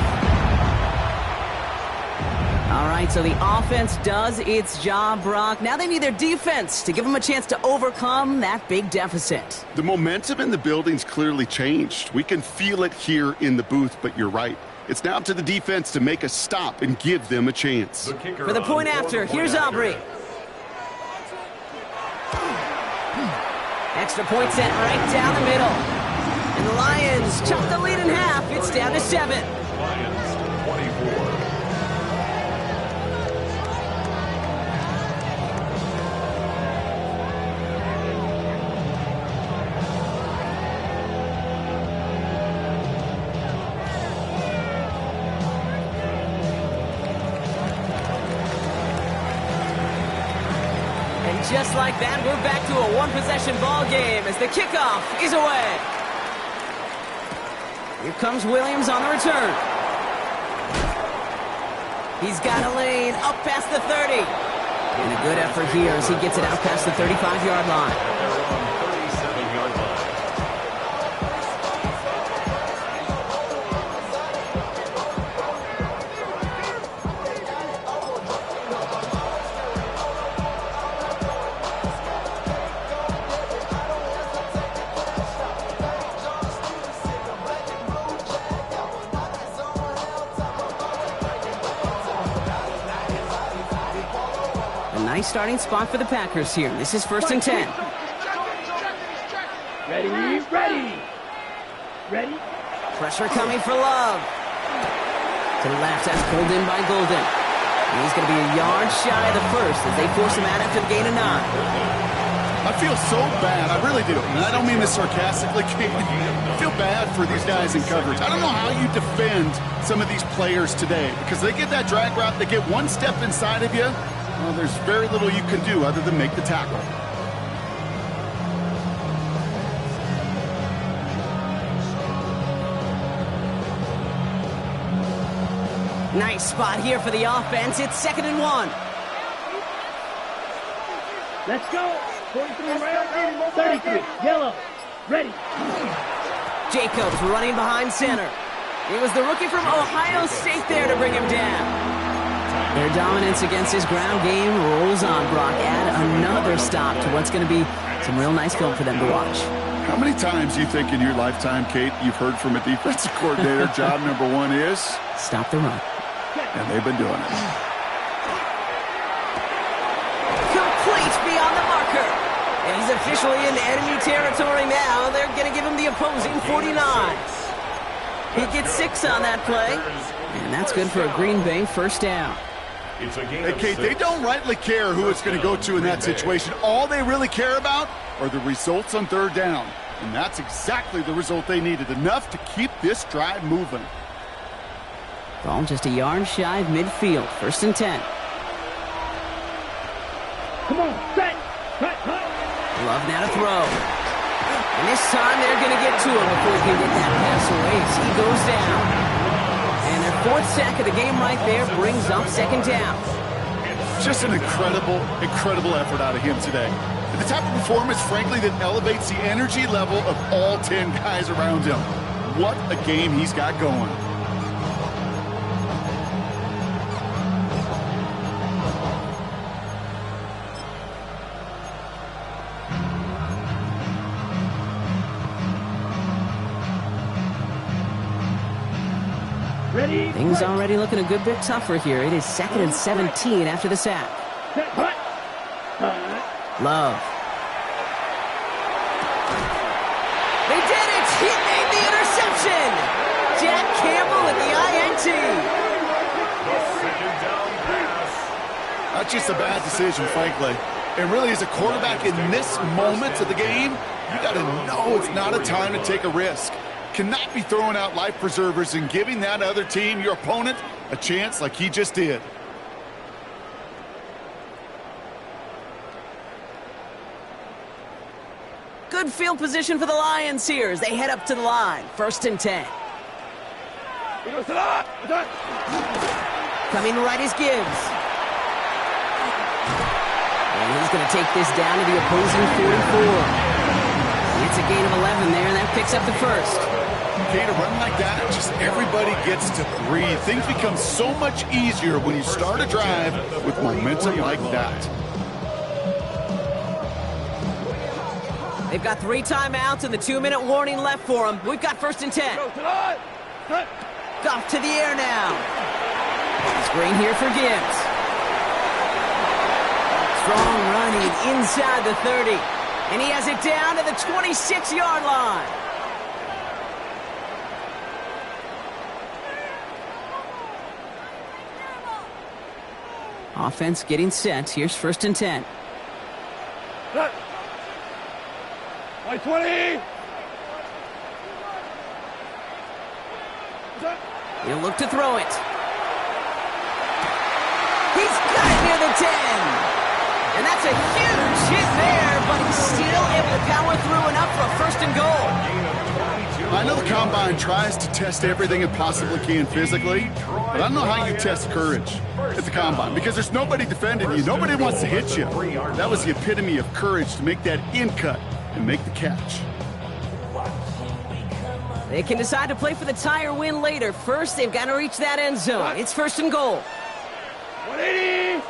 All right, so the offense does its job, Brock. Now they need their defense to give them a chance to overcome that big deficit. The momentum in the building's clearly changed. We can feel it here in the booth, but you're right. It's now up to the defense to make a stop and give them a chance. For the point after, here's Aubrey. Extra point sent right down the middle. And the Lions chop the lead in half. It's down to 7. Lions 24. Just like that, we're back to a 1-possession ball game as the kickoff is away. Here comes Williams on the return. He's got a lane up past the 30. And a good effort here as he gets it out past the 35-yard line. Nice starting spot for the Packers here. This is 1st and 10. Ready. Pressure coming for Love. To the left, that's pulled in by Golden. And he's going to be a yard shy of the 1st as they force him out after the gain of 9. I feel so bad. I really do. And I don't mean this sarcastically, Kate. I feel bad for these guys in coverage. I don't know how you defend some of these players today because they get that drag route, they get one step inside of you. Well, there's very little you can do other than make the tackle. Nice spot here for the offense. It's 2nd and 1. Let's go. 43 round, 33. Yellow. Ready. Jacobs running behind center. It was the rookie from Ohio State there to bring him down. Their dominance against his ground game rolls on, Brock. Add another stop to what's going to be some real nice film for them to watch. How many times do you think in your lifetime, Kate, you've heard from a defensive coordinator, job number 1 is? Stop the run. And they've been doing it. Complete beyond the marker. And he's officially in enemy territory now. They're going to give him the opposing 49. He gets 6 on that play. And that's good for a Green Bay 1st down. Hey, Kate, they don't rightly care who it's going to go to in that situation. All they really care about are the results on 3rd down. And that's exactly the result they needed. Enough to keep this drive moving. Ball just a yard shy of midfield. 1st and 10. Come on, set. Cut, cut. Love now to throw. And this time they're going to get to him before he can get that pass away. As he goes down. And their fourth sack of the game right there brings up second down. Just an incredible effort out of him today. The type of performance, frankly, that elevates the energy level of all 10 guys around him. What a game he's got going. Ready? Things already looking a good bit tougher here. It is 2nd and 17 after the sack. Set, cut. Love. They did it! He made the interception! Jack Campbell with the INT. Second down pass. That's just a bad decision, frankly. And really, as a quarterback in this moment of the game, you got to know it's not a time to take a risk. Cannot be throwing out life preservers and giving that other team, your opponent, a chance like he just did. Good field position for the Lions here as they head up to the line. 1st and 10. Coming right is Gibbs. And he's going to take this down to the opposing 44. It's a gain of 11 there, and that picks up the first. Okay, to run like that, just everybody gets to breathe. Things become so much easier when you start a drive with momentum like that. They've got 3 timeouts and the 2-minute warning left for them. We've got 1st and 10. Goff to the air now. Screen here for Gibbs. Strong running inside the 30. And he has it down to the 26-yard line. Offense getting set. Here's 1st and 10. 20. He'll look to throw it. He's got it near the 10. And that's a huge hit there, but he's still able to power through enough for a 1st and goal. I know the Combine tries to test everything it possibly can physically, but I don't know how you test courage at the Combine because there's nobody defending you. Nobody wants to hit you. That was the epitome of courage to make that in cut and make the catch. They can decide to play for the tie or win later. First, they've got to reach that end zone. It's 1st and goal. 180.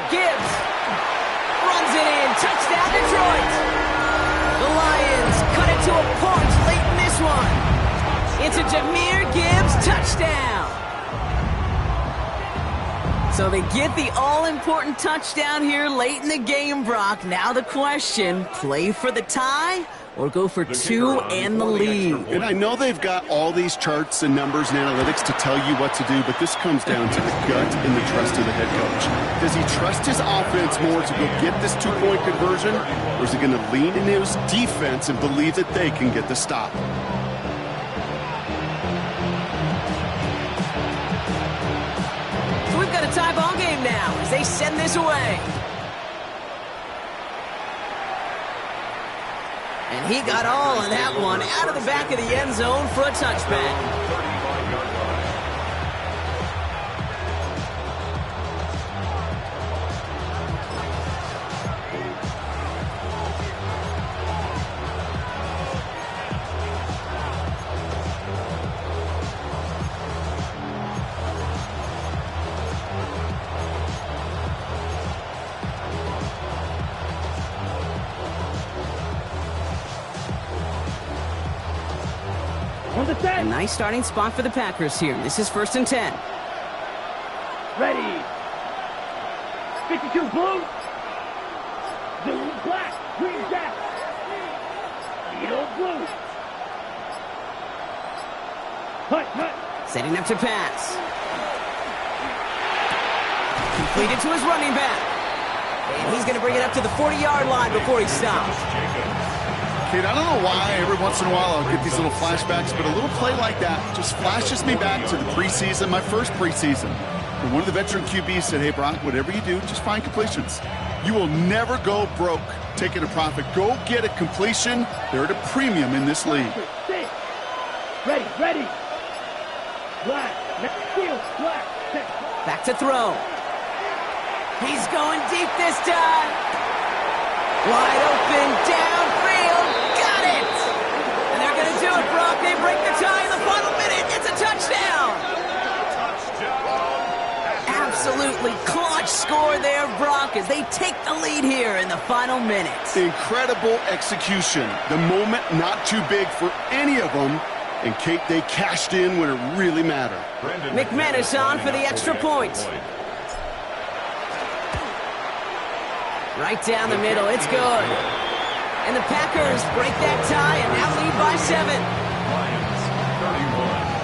Gibbs runs it in. Touchdown, Detroit. The Lions cut it to a point late in this one. It's a Jahmyr Gibbs touchdown. So they get the all-important touchdown here late in the game, Brock. Now the question, play for the tie or go for 2 and the lead? And I know they've got all these charts and numbers and analytics to tell you what to do, but this comes down to the gut and the trust of the head coach. Does he trust his offense more to go get this 2-point conversion, or is he going to lean in his defense and believe that they can get the stop? So we've got a tie ball game now as they send this away. And he got all of that one out of the back of the end zone for a touchback. 35-yard line. A nice starting spot for the Packers here. This is 1st and 10. Ready. 52 blue. Blue black. Green jack. Yellow blue. Cut. Setting up to pass. Completed to his running back. And he's going to bring it up to the 40-yard line before he stops. Kid, I don't know why every once in a while I'll get these little flashbacks, but a little play like that just flashes me back to the preseason, my first preseason. And one of the veteran QBs said, hey, Brock, whatever you do, just find completions. You will never go broke taking a profit. Go get a completion. They're at a premium in this league. Ready. Black. Field. Black. Back to throw. He's going deep this time. Wide open, downfield. Got it! And they're going to do it, Brock. They break the tie in the final minute. It's a touchdown. Absolutely clutch score there, Brock, as they take the lead here in the final minutes. Incredible execution. The moment not too big for any of them. And, Kate, they cashed in when it really mattered. McManus on for the extra point. Right down the middle. It's good. And the Packers break that tie and now lead by 7. Lions 31.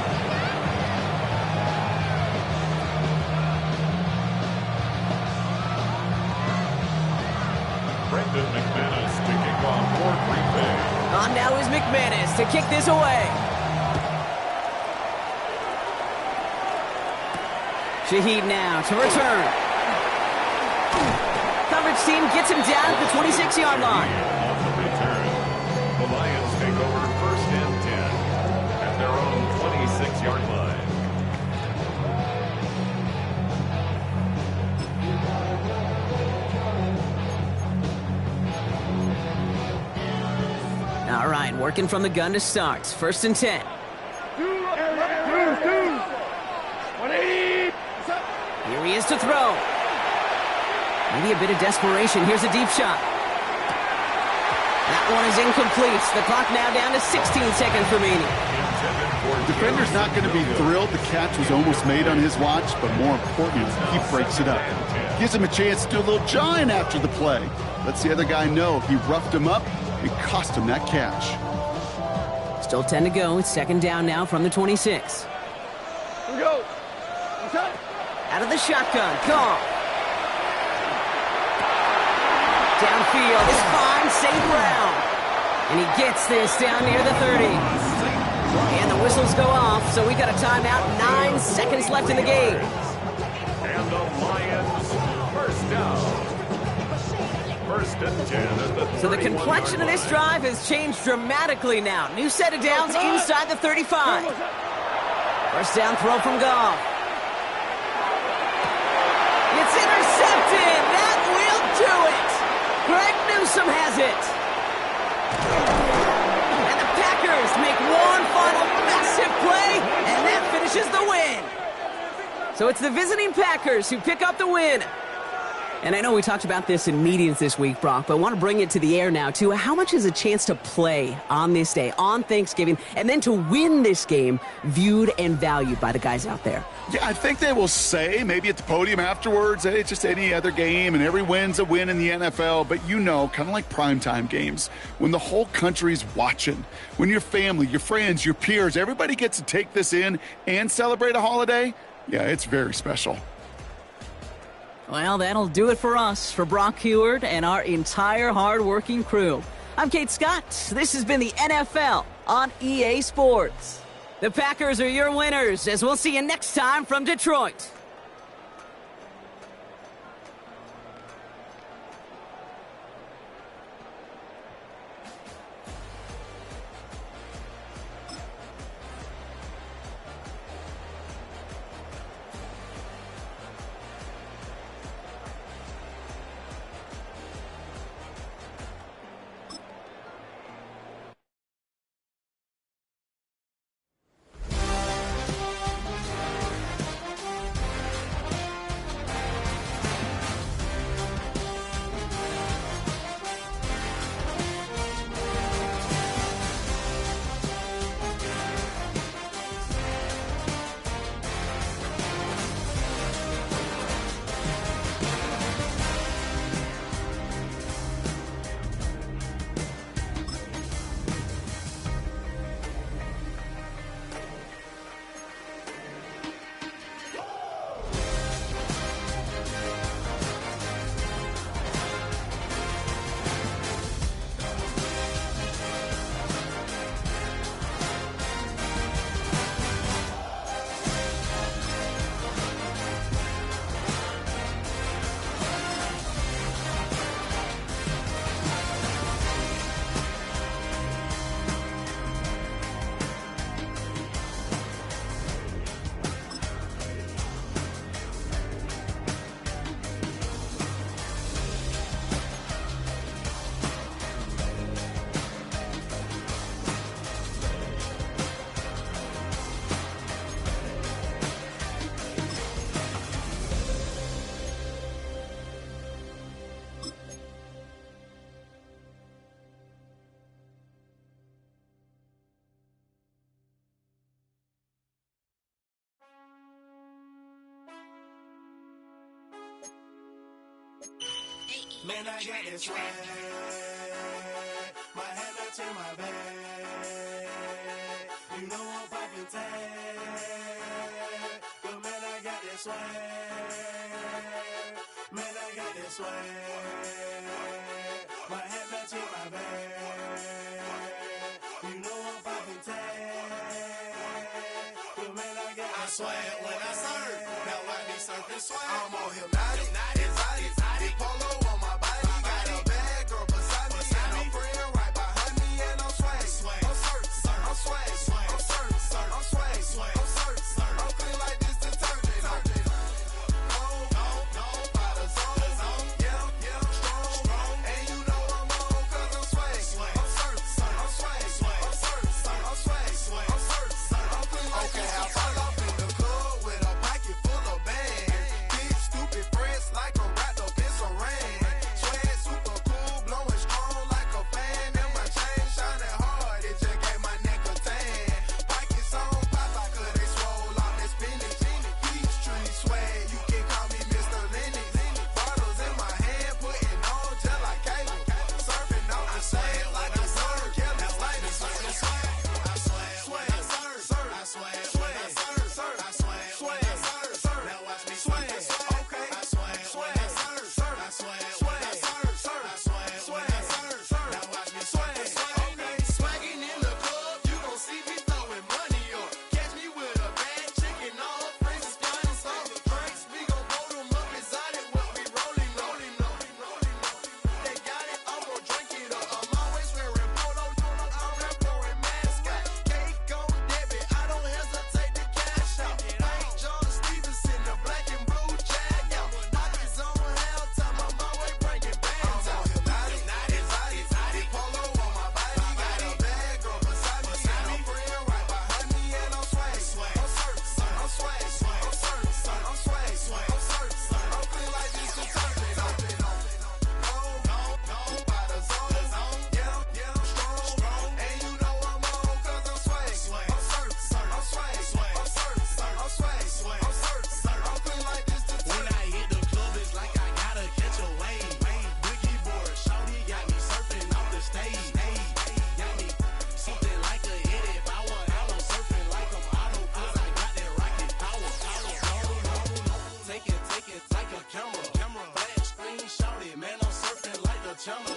Brendan McManus to kick off for Green Bay. On now is McManus to kick this away. Shaheed now to return. Coverage team gets him down at the 26-yard line. On the return, the Lions take over first and 10 at their own 26-yard line. All right, working from the gun to start. First and 10. Here he is to throw. Maybe a bit of desperation. Here's a deep shot. That one is incomplete. The clock now down to 16 seconds remaining. The defender's not going to be thrilled the catch was almost made on his watch, but more important, he breaks it up. Gives him a chance to do a little jawing after the play. Lets the other guy know he roughed him up and cost him that catch. Still 10 to go. It's second down now from the 26. Here we go. Out of the shotgun. Goff. Downfield is fine. St. Brown. And he gets this down near the 30. And the whistles go off, so we got a timeout. 9 seconds left in the game. And the Lions first down. First and 10 at the So the complexion of this drive has changed dramatically now. New set of downs inside the 35. First down throw from Goff. It's intercepted. That will do it. Greg Newsome has it. And the Packers make one final massive play, and that finishes the win. So it's the visiting Packers who pick up the win. And I know we talked about this in meetings this week, Brock, but I want to bring it to the air now, too. How much is a chance to play on this day, on Thanksgiving, and then to win this game viewed and valued by the guys out there? Yeah, I think they will say, maybe at the podium afterwards, hey, it's just any other game, and every win's a win in the NFL. But you know, kind of like primetime games, when the whole country's watching, when your family, your friends, your peers, everybody gets to take this in and celebrate a holiday, yeah, it's very special. Well, that'll do it for us, for Brock Huard and our entire hard-working crew. I'm Kate Scott. This has been the NFL on EA Sports. The Packers are your winners, as we'll see you next time from Detroit. Man, I got this swag. My hat matching my bag. You know I'm poppin' tag. But man, I got this swag. Man, I got this swag. My hat matching my bag. You know I'm poppin' tag. But man, I got this swag. When I surf, now I be surfing swag. I'm on hypnotic, exotic, polo on my body. Got a bad girl beside me, and a friend right behind me, and I'm swag. I'm surf, I'm swag, I'm surf, I'm swag, I'm surf, I'm clean like this detergent. No, by the zone, yeah, strong, and you know I'm on 'cause I'm swag. I'm surf, I'm swag, I'm surf, I'm swag, I'm surf, I'm clean like this. Okay, I fall off in the club with a pocket full of bags. Big stupid friends like I'm wrapped up in saran. Swag super cool, blowing strong like a fan. And my chain shining hard, it just gave my neck a tan. Pockets on Popeye 'cause they swole off that spinach. Peachtree swag, you can call me Mr. Lennox. Bottles in my hand, putting on just like cable. Surfing off the sand like a surf. Kelly Slater, surfing swag. I swag, swag, surf, I swag, swag, surf, I swag, swag, surf. Now watch me swag, okay. I swag, swag, surf, I swag, swag, surf, I swag, swag, surf. Now watch me swag, okay. Swagging in the club, you gon' see me throwing money or catch me with a bad chicken, all her friends is flying some drinks. We gon' blow them up exotic, what we rolling. They got it, I'm gon' drink it up. I'm always wearing polo, I'm rap pouring mascot. Cake on debit, I don't hesitate to cash out. Paint John Stevenson, the black and blue jag out. Pockets on hell time, I'm always bringing bands out. Exotic, polo on my body. Got a bad girl beside me, and a friend right behind me, and I'm swag. I'm surf, I'm swag, I'm surf, I'm swag, I'm surf, I'm clean like this detergent. No, by the zone, yeah, strong, and you know I'm on 'cause I'm swag. I'm surf, I'm swag, I'm surf, I'm swag, I'm surf, I'm clean like this detergent. When I hit the club, it's like I gotta catch a wave. Boogie board, shawty got me surfing off the stage. Got me something like a Eddie Bauer. I'm surfing like I'm Otto 'cause I got that rocket power. Take it, like a camera. Flash screen, shawty, man, I'm surfing like the channel.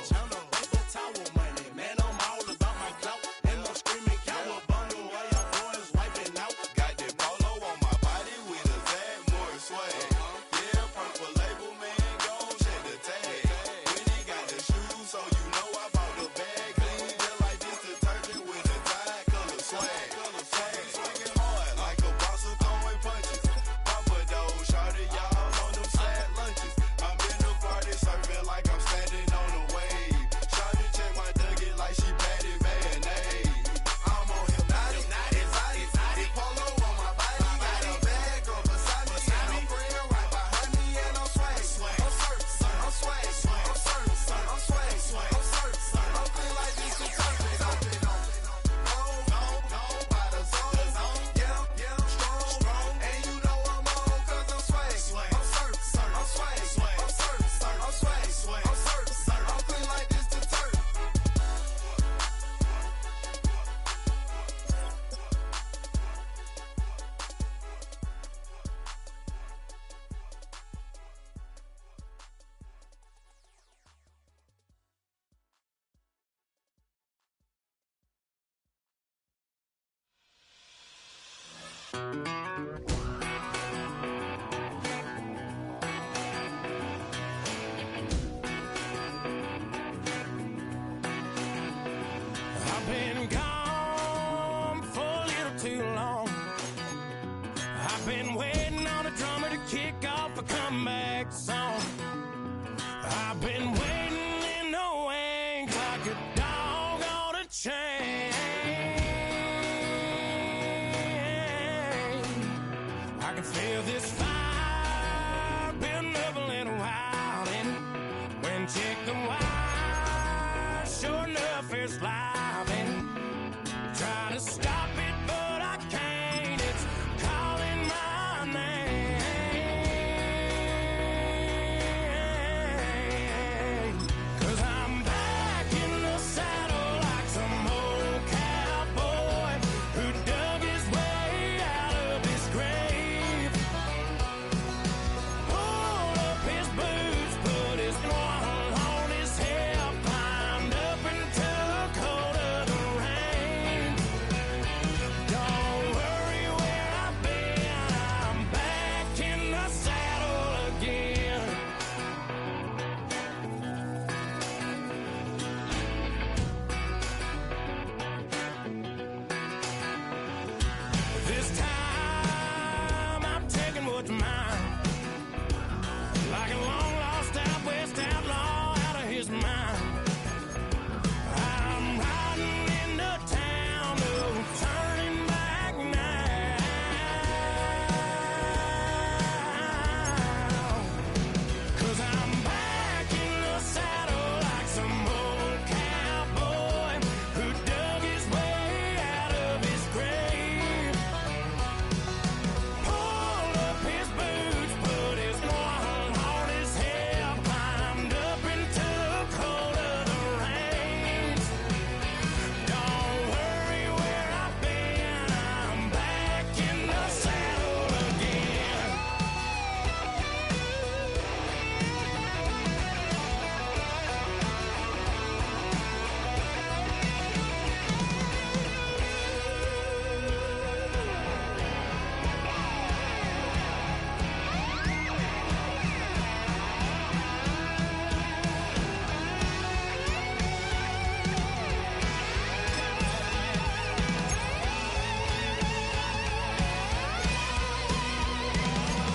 Paper towel money, man, I'm all about my clout. And I'm screaming cowabunga while your boys wiping out. Got that polo on my body with a Zach Morris swag. Yeah, purple label, man, gon' check the tag. When he got the shoes, so you know I bought the bag. Clean just like this detergent with a Tide color swag. Swinging hard like a boss of throwing punches. Papa though, shawty, y'all on them sad lunches. I'm in the party surfing like I'm standing on a wave. Shawty check my nugget like she batted mayonnaise. I'm on hypnotic, exotic, polo on my body. Got a bad girl beside me, and a friend right behind me, and I'm swag. I'm surf, I'm swag, I'm surf, I'm swag, I'm surf, I'm clean like this detergent. No, by the zone, yeah, strong, and you know I'm on 'cause I'm swag. I'm surf, I'm swag, I'm surf, I'm swag, I'm surf, I'm clean like this detergent. I've been gone for a little too long. I've been waiting on a drummer to kick off a comeback song. I've been waiting in the wings like a dog on a chain. I can feel this fire building up a little while, and when check the wire, sure enough it's live, and try to stop it, but I can't. This time I'm taking what's mine. Like a long lost out west outlaw out of his mind. I'm riding into town, no turning back now. 'Cause I'm back in the saddle like some old cowboy who dug his way out of his grave. Pulled up his boots, put his one on his head, climbed up into the cold of the rains. Don't worry where I've been, I'm back in the saddle again.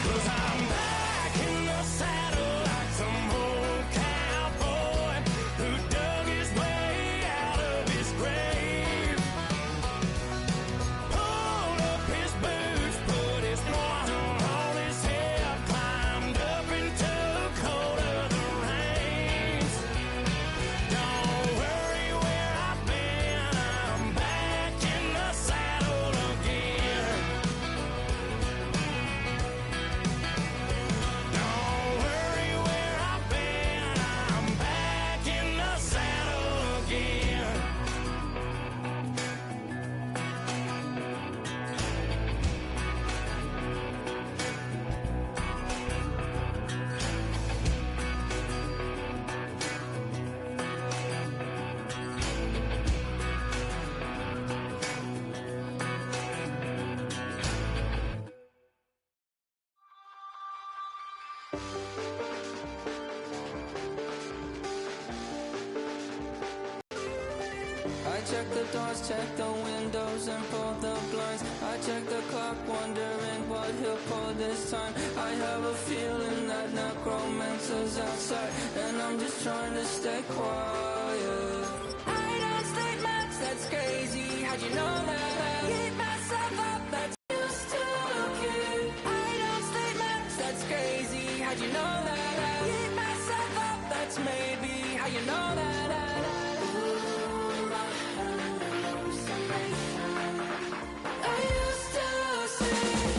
Cause I'm back in the saddle like some old cowboy who dug his way out of his grave. Pulled up his boots, put his one on his head, climbed up into the cold of the rains. Don't worry where I've been, I'm back in the saddle again. Don't worry where I've been, I'm back in the saddle again. I check the doors, check the windows, and pull the blinds. I check the clock, wondering what he'll pull this time. I have a feeling that necromancer's outside, and I'm just trying to stay quiet. I don't state maps, that's crazy. How'd you know that? Keep myself up, that's used to looking. I don't state maps, that's crazy. How'd you know that? Keep myself up, that's maybe how you know that. I used to sing.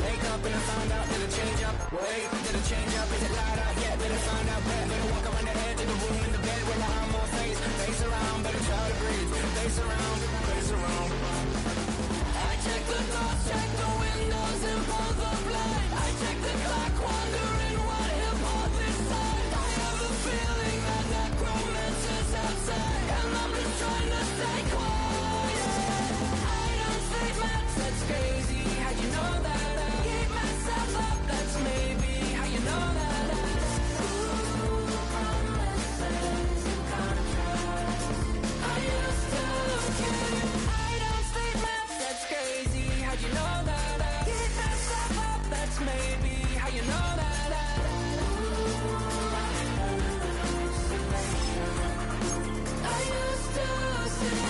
Wake up and I found out, did it change up? Wait, did it change up? Is it light out yet? Better find out where. Better walk around the edge of the room in the bed with my arm on face. Face around, better try to breathe. Face around, face around. I check the doors, check the windows, and pull the blind. I check the clock, wondering what he'll pull this time. I have a feeling that necromancer's outside, and I'm just trying to stay quiet. I don't state maps, that's crazy. How'd you know that? Keep myself up, that's maybe how you know that. Ooh, promises and contracts. I used to keep. I don't state maps, that's crazy. How'd you know that? Keep myself up, that's maybe how you know that. I used to sing.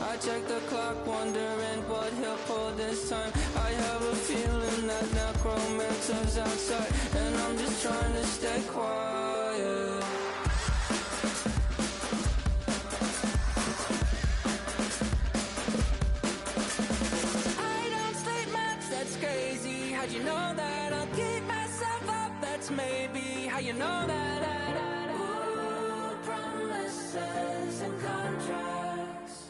I check the clock, wondering what he'll pull this time. I have a feeling that necromancer's outside, and I'm just trying to stay quiet. I don't state maps, that's crazy. How'd you know that? I'll keep myself up, that's maybe how you know that. Ooh, promises and contracts.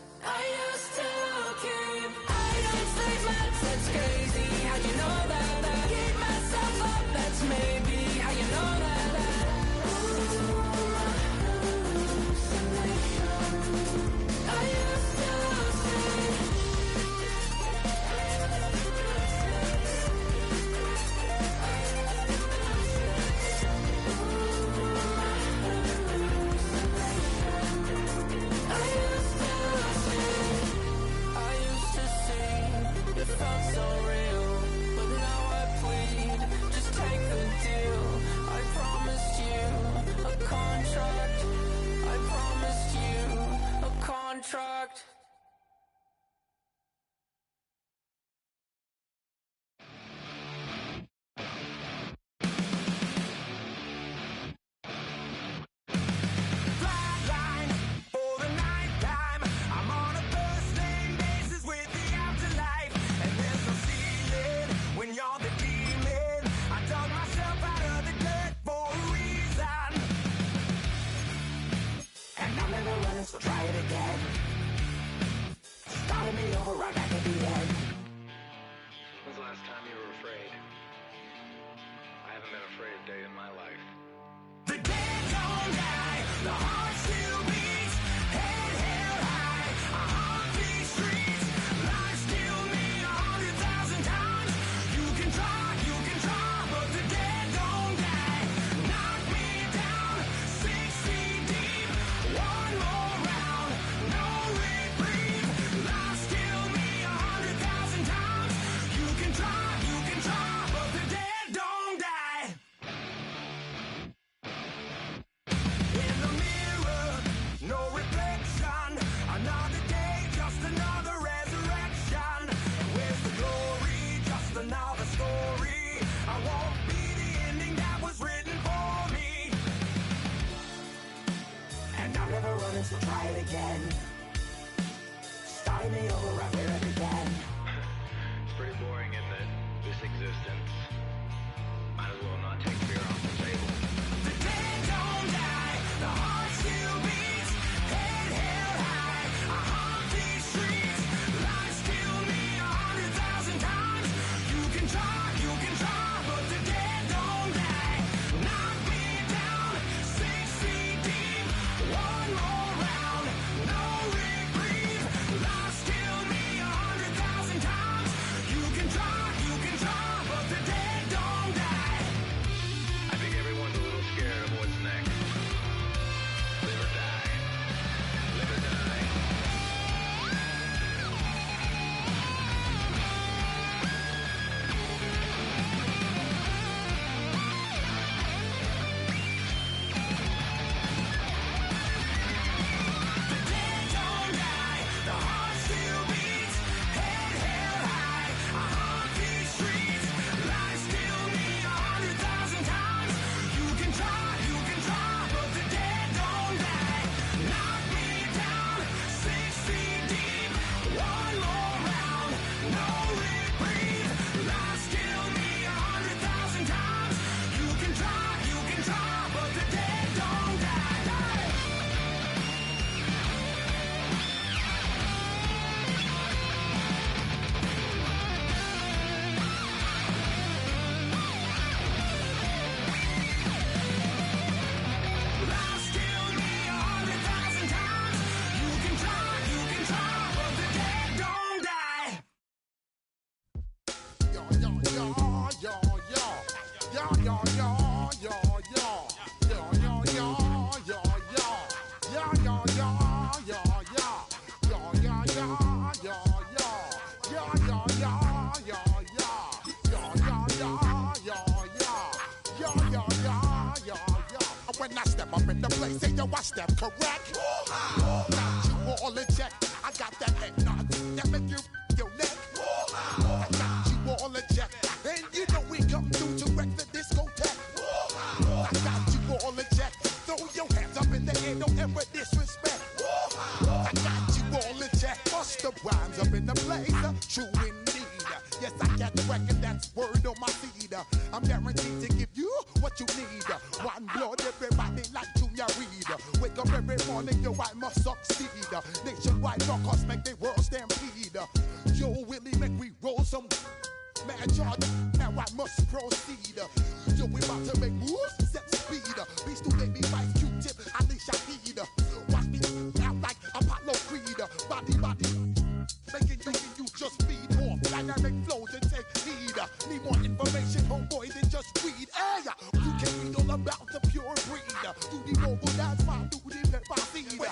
Find me over right wherever you can. It's pretty boring, isn't it? This existence. Might as well not take fear off the table. The dead don't die, the heart still beats, head held high, I haunt these streets, lies kill me 100,000 times, you can try, but the dead don't die, knock me down, 6 feet deep, one more round, no reprieve, lies kill me 100,000 times, you can try, but the dead don't die. I think everyone's a little scared of what's next. Live or die. Live or die. The dead don't die, the heart still beats, head held high, I haunt these streets, lies kill me 100,000 times, you can try, but the dead don't die, knock me down, 6 feet deep, one more round, no reprieve, lies kill me 100,000 times, you can try, but the dead don't die. Lies kill me 100,000 times. You can try, but the dead don't die. When I step up in the place, say yo, I step correct. Got you all in check. I got that head nod that make you your neck. I got you all in check, and you know we come through to wreck the discotheque. I got you all in check. Throw your hands up in the air, don't ever disrespect. I got you all in check. Bust the rhymes up in the blazer, true indeed. Yes, I got the record, that's word on my seed. I'm guaranteed to give you what you need. One blood, everybody like Junior Reed. Wake up every morning, yo, I must succeed. Nationwide rockers make the world stampede. Yo, Willie, make we roll some mad charge. Now I must proceed. Yo, we about to make moves, set speed. Beast to make me fight Q-tip, Ali Shaheed. Watch me out like Apollo Creed. Body, making you just feed more dynamic flows and take heed. Need more information, homeboy, than just read. Hey, you can read all about the pure breed. Do the mobile dance, do the pepper seed. When I